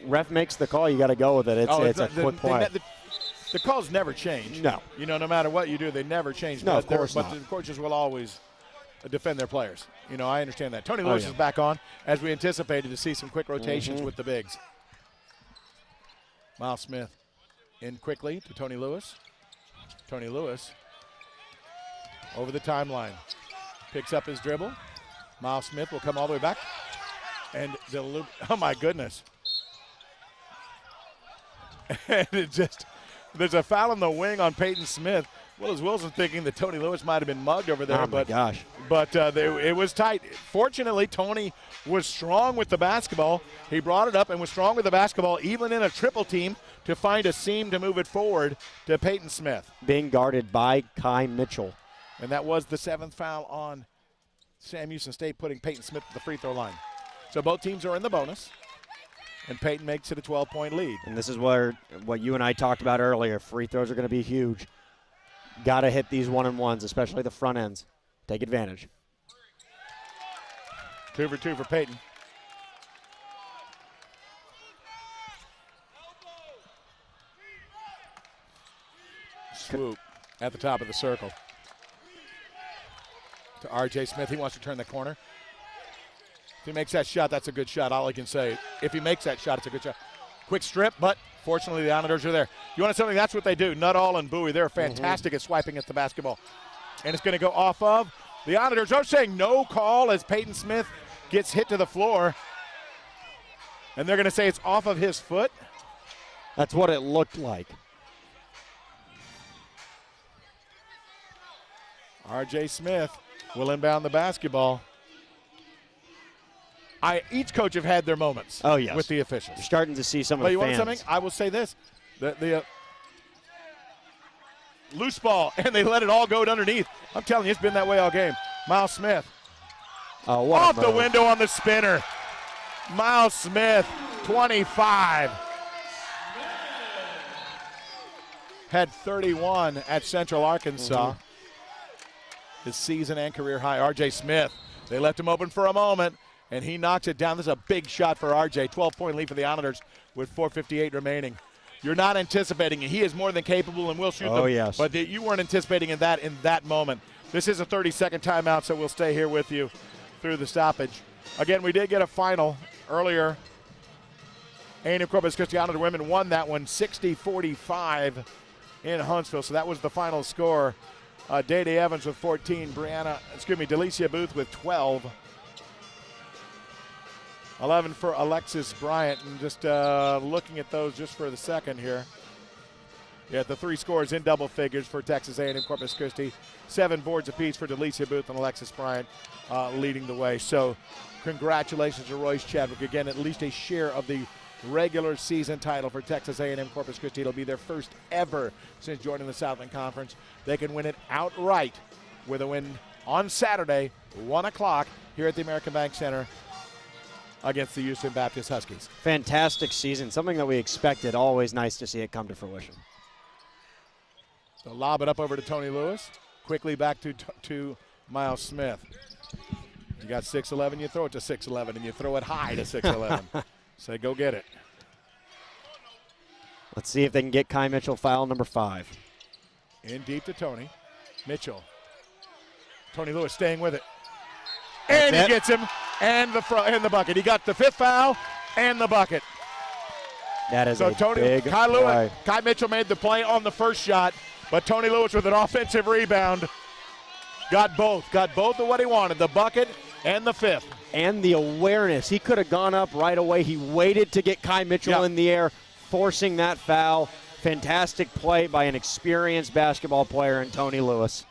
ref makes the call, you got to go with it. It's a quick play. The calls never change. No. No matter what you do, they never change. No, of course not. But the coaches will always defend their players. I understand that. Tony Lewis is back on, as we anticipated to see some quick rotations with the bigs. Miles Smith in quickly to Tony Lewis. Tony Lewis over the timeline. Picks up his dribble. Miles Smith will come all the way back. And oh my goodness. And there's a foul in the wing on Peyton Smith. Willis Wilson thinking that Tony Lewis might have been mugged over there. Oh my gosh. But it was tight. Fortunately, Tony was strong with the basketball. He brought it up and was strong with the basketball, even in a triple team, to find a seam to move it forward to Peyton Smith. Being guarded by Kai Mitchell. And that was the 7th foul on Sam Houston State, putting Peyton Smith at the free throw line. So both teams are in the bonus, and Peyton makes it a 12-point lead. And this is what you and I talked about earlier. Free throws are going to be huge. Got to hit these one-and-ones, especially the front ends. Take advantage. 2 for 2 for Peyton. Swoop at the top of the circle. To R.J. Smith. He wants to turn the corner. If he makes that shot, that's a good shot. All I can say. If he makes that shot, it's a good shot. Quick strip, but fortunately the Islanders are there. You want something? That's what they do. Nuttall and Bowie, they're fantastic at swiping at the basketball. And it's going to go off of the Islanders. They're saying no call as Peyton Smith gets hit to the floor. And they're going to say it's off of his foot. That's what it looked like. R.J. Smith will inbound the basketball. Each coach have had their moments with the officials. You're starting to see some of the the fans. fans. Want something? I will say this. The loose ball, and they let it all go underneath. I'm telling you, it's been that way all game. Miles Smith. Off the window on the spinner. Miles Smith, 25. Had 31 at Central Arkansas. His season and career high. R.J. Smith. They left him open for a moment, and he knocks it down. This is a big shot for R.J. 12-point lead for the Islanders with 4:58 remaining. You're not anticipating it. He is more than capable and will shoot them. Oh, yes. But you weren't anticipating in that moment. This is a 30-second timeout, so we'll stay here with you through the stoppage. Again, we did get a final earlier. A&M Corpus Christi Islander women won that one 60-45 in Huntsville. So that was the final score. Day Evans with 14, Delicia Booth with 12. 11 for Alexis Bryant, and just looking at those just for the second here. Yeah, the 3 scores in double figures for Texas A&M Corpus Christi. 7 boards apiece for Delicia Booth and Alexis Bryant leading the way. So congratulations to Royce Chadwick. Again, at least a share of the regular season title for Texas A&M Corpus Christi. It'll be their first ever since joining the Southland Conference. They can win it outright with a win on Saturday, 1 o'clock, here at the American Bank Center against the Houston Baptist Huskies. Fantastic season, something that we expected. Always nice to see it come to fruition. So lob it up over to Tony Lewis. Quickly back to Miles Smith. You got 6'11", you throw it to 6'11", and you throw it high to 6'11". Say, go get it. Let's see if they can get Kai Mitchell foul number 5. In deep to Tony. Mitchell. Tony Lewis staying with it. And he gets him and the bucket. He got the 5th foul and the bucket. That is so big play. Kai Mitchell made the play on the first shot, but Tony Lewis with an offensive rebound Got both of what he wanted, the bucket and the fifth. And the awareness. He could have gone up right away. He waited to get Kai Mitchell in the air, forcing that foul. Fantastic play by an experienced basketball player in Tony Lewis.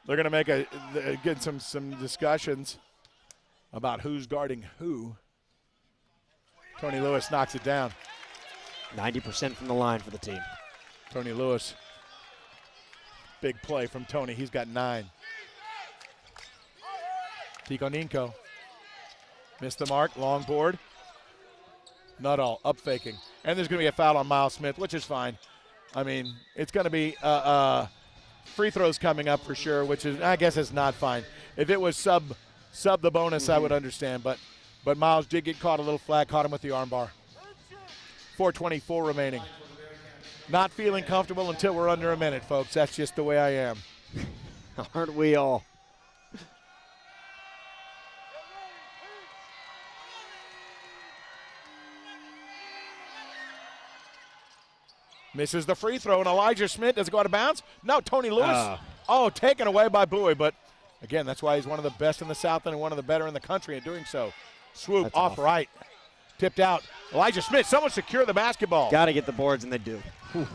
They're going to get some discussions about who's guarding who. Tony Lewis knocks it down. 90% from the line for the team. Tony Lewis. Big play from Tony. He's got 9. Tico Ninko. Missed the mark. Long board. Nuttall up faking. And there's going to be a foul on Miles Smith, which is fine. I mean, it's going to be free throws coming up for sure, which is, I guess, it's not fine. If it was sub the bonus, I would understand. But Miles did get caught a little flat, caught him with the arm bar. 4:24 remaining. Not feeling comfortable until we're under a minute, folks. That's just the way I am. Aren't we all? Misses the free throw, and Elijah Schmidt, does it go out of bounds? No, Tony Lewis. Taken away by Bowie, but again, that's why he's one of the best in the South and one of the better in the country in doing so. Swoop off right. Tipped out. Elijah Schmidt, someone secure the basketball. Got to get the boards, and they do. Whew.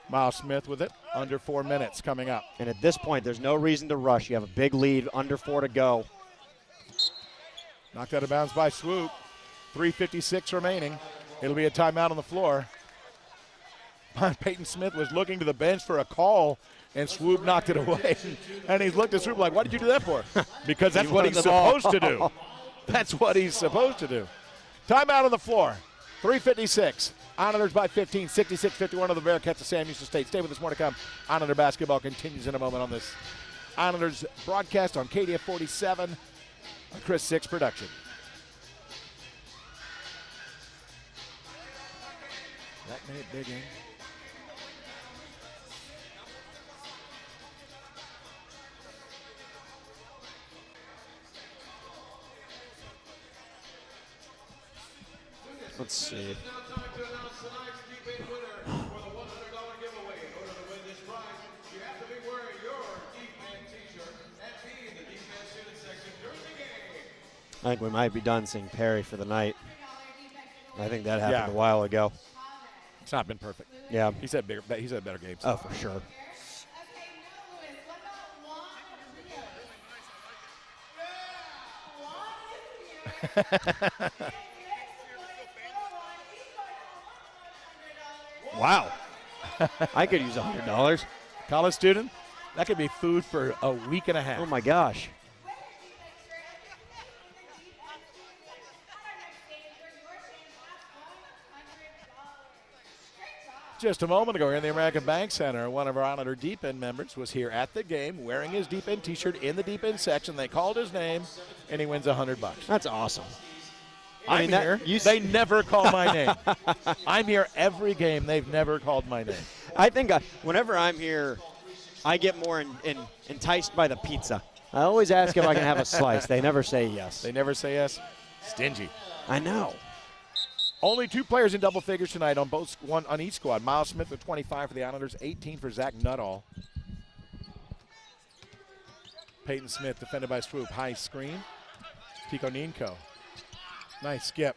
Miles Smith with it, under 4 minutes coming up. And at this point, there's no reason to rush. You have a big lead, under 4 to go. Knocked out of bounds by Swoop. 3:56 remaining. It'll be a timeout on the floor. Peyton Smith was looking to the bench for a call, and Swoop knocked it away. And he looked at Swoop like, what did you do that for? Because that's what he's supposed to do. That's what he's supposed to do. Timeout on the floor. 3:56. Islanders by 15, 66-51 of the Bearcats of Sam Houston State. Stay with us, more to come. Islander basketball continues in a moment on this Islanders broadcast on KDF 47, a Chris Six production. That made it big, eh? Let's see. I think we might be done seeing Perry for the night. I think that happened a while ago. It's not been perfect. Yeah. He's had better games. Oh, for sure. Wow. I could use $100. College student, that could be food for a week and a half. Oh, my gosh. Just a moment ago here in the American Bank Center, one of our Islander Deep End members was here at the game wearing his Deep End t-shirt in the Deep End section. They called his name, and he wins $100. That's awesome. I'm here. They never call my name. I'm here every game. They've never called my name. I think whenever I'm here, I get more enticed by the pizza. I always ask if I can have a slice. They never say yes. They never say yes? Stingy. I know. Only 2 players in double figures tonight one on each squad. Miles Smith with 25 for the Islanders, 18 for Zach Nuttall. Peyton Smith defended by Swoop. High screen. Tico Ninko. Nice skip.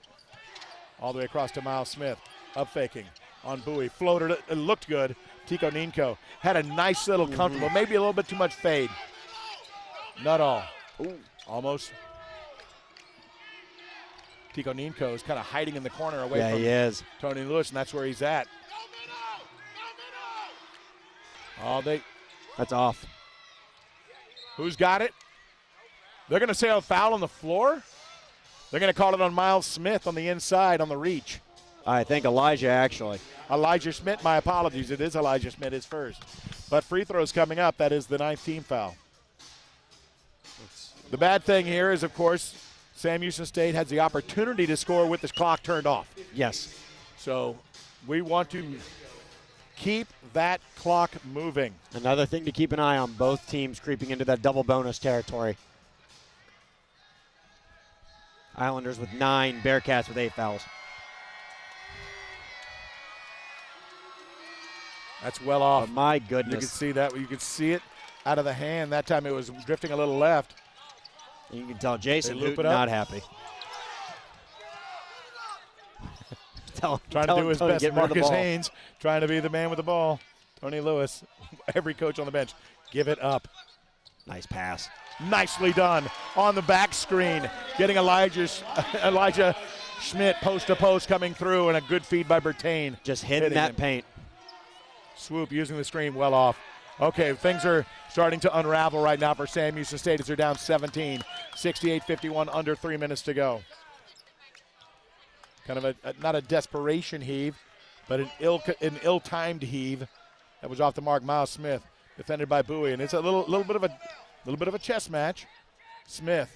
All the way across to Miles Smith. Up faking on Bowie. Floated it. It looked good. Tico Ninko had a nice little comfortable, maybe a little bit too much fade. Nuttall. Ooh. Almost. Tico Ninko is kind of hiding in the corner away from he is. Tony Lewis, and that's where he's at. That's off. Who's got it? They're going to say a foul on the floor? They're going to call it on Miles Smith on the inside on the reach. I think Elijah, actually. Elijah Schmidt, my apologies. It is Elijah Schmidt is first. But free throws coming up. That is the 9th team foul. The bad thing here is, of course, Sam Houston State has the opportunity to score with the clock turned off. Yes. So we want to keep that clock moving. Another thing to keep an eye on, both teams creeping into that double bonus territory. Islanders with 9, Bearcats with 8 fouls. That's well off. But my You goodness. could see that. You could see it out of the hand. That time it was drifting a little left. You can tell Jason They loop Newton it up. not happy. Trying to do his best. Get rid of the Marcus ball. Haynes trying to be the man with the ball. Tony Lewis, every coach on the bench, give it up. Nice pass. Nicely done on the back screen. Getting Elijah Schmidt post to post coming through, and a good feed by Bertain. Just hitting that paint. Swoop using the screen well off. Okay, things are starting to unravel right now for Sam Houston State as they're down 17, 68-51, under 3 minutes to go. Kind of not a desperation heave, but an ill-timed heave that was off the mark. Miles Smith defended by Bowie, and it's a little bit of a chess match. Smith,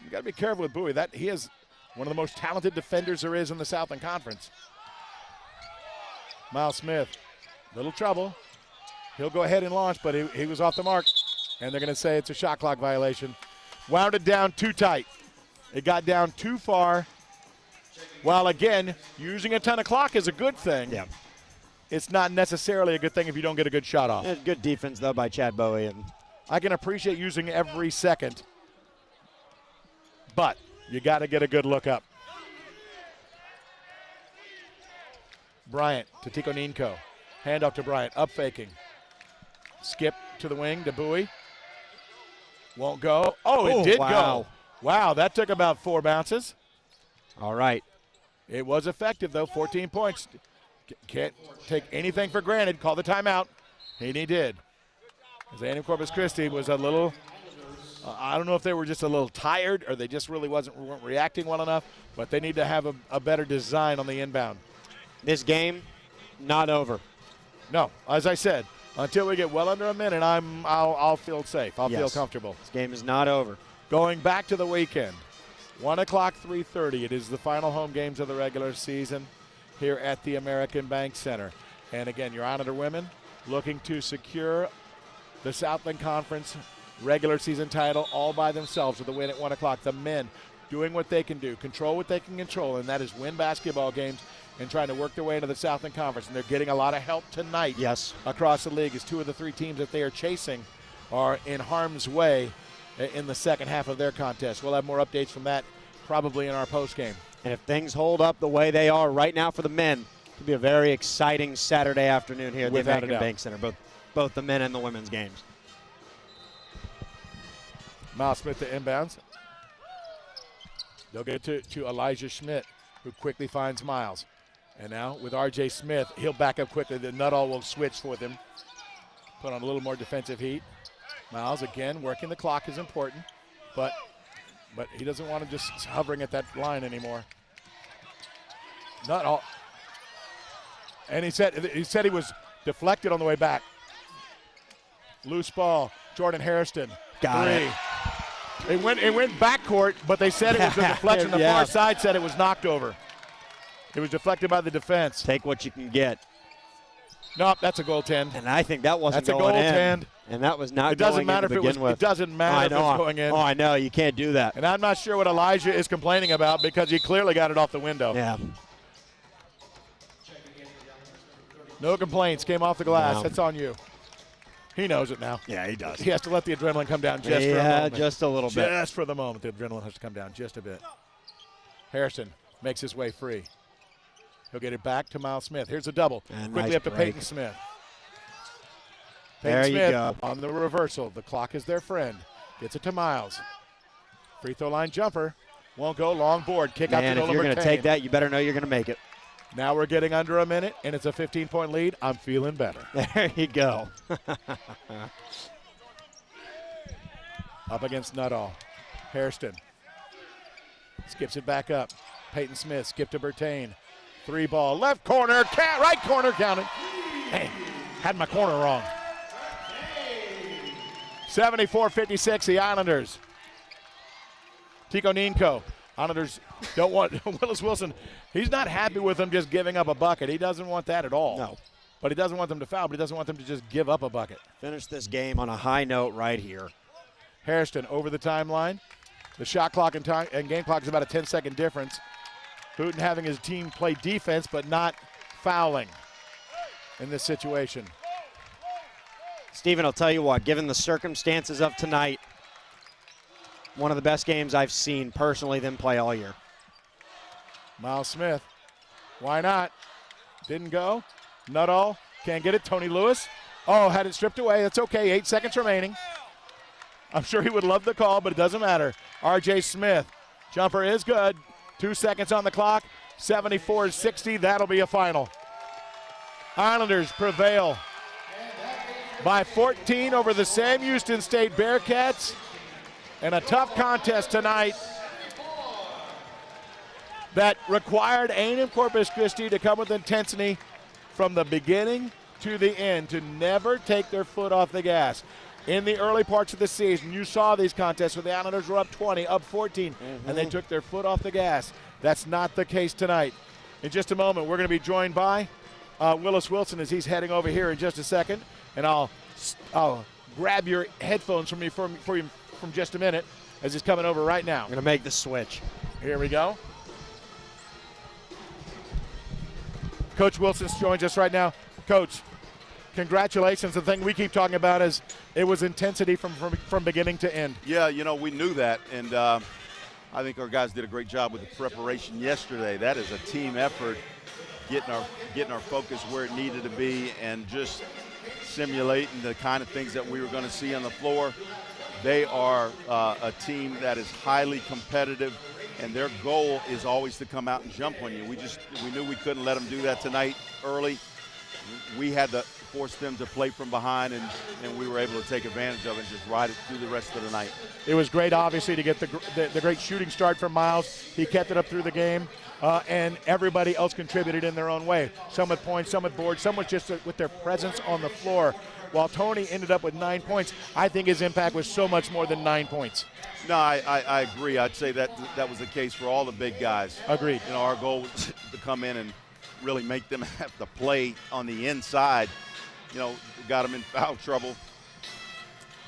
you got to be careful with Bowie. That he is one of the most talented defenders there is in the Southland Conference. Miles Smith, little trouble. He'll go ahead and launch, but he was off the mark, and they're going to say it's a shot clock violation. Wound it down too tight. It got down too far. While, again, using a ton of clock is a good thing. Yeah. It's not necessarily a good thing if you don't get a good shot off. Good defense, though, by Chad Bowie. And I can appreciate using every second, but you got to get a good look up. Bryant to Tico Ninko. Handoff to Bryant, up faking. Skip to the wing to Bowie. Won't go. Oh, it did wow. go. Wow, that took about 4 bounces. all right. It was effective, though, 14 points. Can't take anything for granted. Call the timeout. And he did. As A&M Corpus Christi was a little, I don't know if they were just a little tired or they just really weren't reacting well enough, but they need to have a better design on the inbound. This game, not over. No, as I said, until we get well under a minute, I'll feel safe. I'll feel Yes. comfortable. This game is not over. Going back to the weekend, 1 o'clock, 3:30. It is the final home games of the regular season here at the American Bank Center. And again, your Onator women looking to secure the Southland Conference regular season title all by themselves with a win at 1 o'clock. The men doing what they can do, control what they can control, and that is win basketball games and trying to work their way into the Southland Conference. And they're getting a lot of help tonight Yes. across the league as 2 of the 3 teams that they are chasing are in harm's way in the second half of their contest. We'll have more updates from that probably in our postgame. And if things hold up the way they are right now for the men, it could be a very exciting Saturday afternoon here at the Without a American doubt. Bank Center, both the men and the women's games. Miles Smith to inbounds. They'll get it to Elijah Schmidt, who quickly finds Miles. And now with R.J. Smith, he'll back up quickly. The Nuttall will switch with him. Put on a little more defensive heat. Miles, again, working the clock is important, but he doesn't want to just hovering at that line anymore. Nuttall. And he said he was deflected on the way back. Loose ball. Jordan Hairston. Got it. It went backcourt, but they said it was a deflection. The Yeah. far side said it was knocked over. It was deflected by the defense. Take what you can get. Nope, that's a goaltend. And I think that wasn't That's a going goaltend. in. And that was not It doesn't going matter in if to it was. begin with. It doesn't matter if it's going in. Oh, I know. You can't do that. And I'm not sure what Elijah is complaining about because he clearly got it off the window. Yeah. No complaints. Came off the glass. No. That's on you. He knows it now. Yeah, he does. He has to let the adrenaline come down just for a Yeah, moment. just a little bit. Just for the moment, the adrenaline has to come down just a bit. Harrison makes his way free. He'll get it back to Miles Smith. Here's a double. And Quickly nice up to break. Peyton Smith. There Peyton you Smith go. on the reversal. The clock is their friend. Gets it to Miles. Free throw line jumper. Won't go. Long board. Kick out to And if Nolan you're going to Bertain. take that, you better know you're going to make it. Now we're getting under a minute, and it's a 15-point lead. I'm feeling better. There you go. Up against Nuttall. Hairston skips it back up. Peyton Smith, skip to Bertain. 3 ball, left corner, right corner, counted. Hey, had my corner wrong. 74-56, the Islanders. Tico Ninko. Islanders don't want Willis Wilson. He's not happy with them just giving up a bucket. He doesn't want that at all. No. But he doesn't want them to foul, but he doesn't want them to just give up a bucket. Finish this game on a high note right here. Hairston over the timeline. The shot clock and game clock is about a 10-second difference. Hooten having his team play defense but not fouling. in this situation. Steven, I'll tell you what, given the circumstances of tonight, one of the best games I've seen personally them play all year. Miles Smith, why not? Didn't go. Nuttall can't get it. Tony Lewis, had it stripped away. That's okay, 8 seconds remaining. I'm sure he would love the call, but it doesn't matter. R.J. Smith, jumper is good. 2 seconds on the clock, 74-60, that'll be a final. Islanders prevail by 14 over the Sam Houston State Bearcats. And a tough contest tonight that required A&M Corpus Christi to come with intensity from the beginning to the end, to never take their foot off the gas. In the early parts of the season, you saw these contests where the Islanders were up 20, up 14, and they took their foot off the gas. That's not the case tonight. In just a moment, we're going to be joined by Willis Wilson as he's heading over here in just a second, and I'll grab your headphones from you from just a minute as he's coming over right now. I'm going to make the switch. Here we go. Coach Wilson joins us right now. Coach, congratulations. The thing we keep talking about is it was intensity from beginning to end. Yeah, we knew that, and I think our guys did a great job with the preparation yesterday. That is a team effort, getting our focus where it needed to be and just simulating the kind of things that we were going to see on the floor. They are a team that is highly competitive, and their goal is always to come out and jump on you. We knew we couldn't let them do that tonight early. We had to force them to play from behind, and we were able to take advantage of it and just ride it through the rest of the night. It was great, obviously, to get the great shooting start from Miles. He kept it up through the game, and everybody else contributed in their own way. Some with points, some with boards, some with just with their presence on the floor. While Tony ended up with 9 points, I think his impact was so much more than 9 points. No, I agree. I'd say that was the case for all the big guys. Agreed. Our goal was to come in and really make them have to play on the inside. Got them in foul trouble.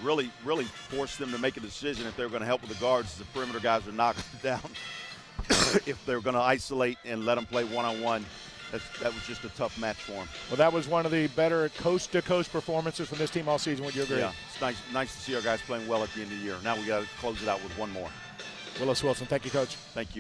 Really forced them to make a decision if they were going to help with the guards. The perimeter guys are knocking them down. If they were going to isolate and let them play one-on-one, that was just a tough match for them. Well, that was one of the better coast-to-coast performances from this team all season. Would you agree? Yeah, it's nice to see our guys playing well at the end of the year. Now we got to close it out with one more. Willis Wilson, thank you, Coach. Thank you.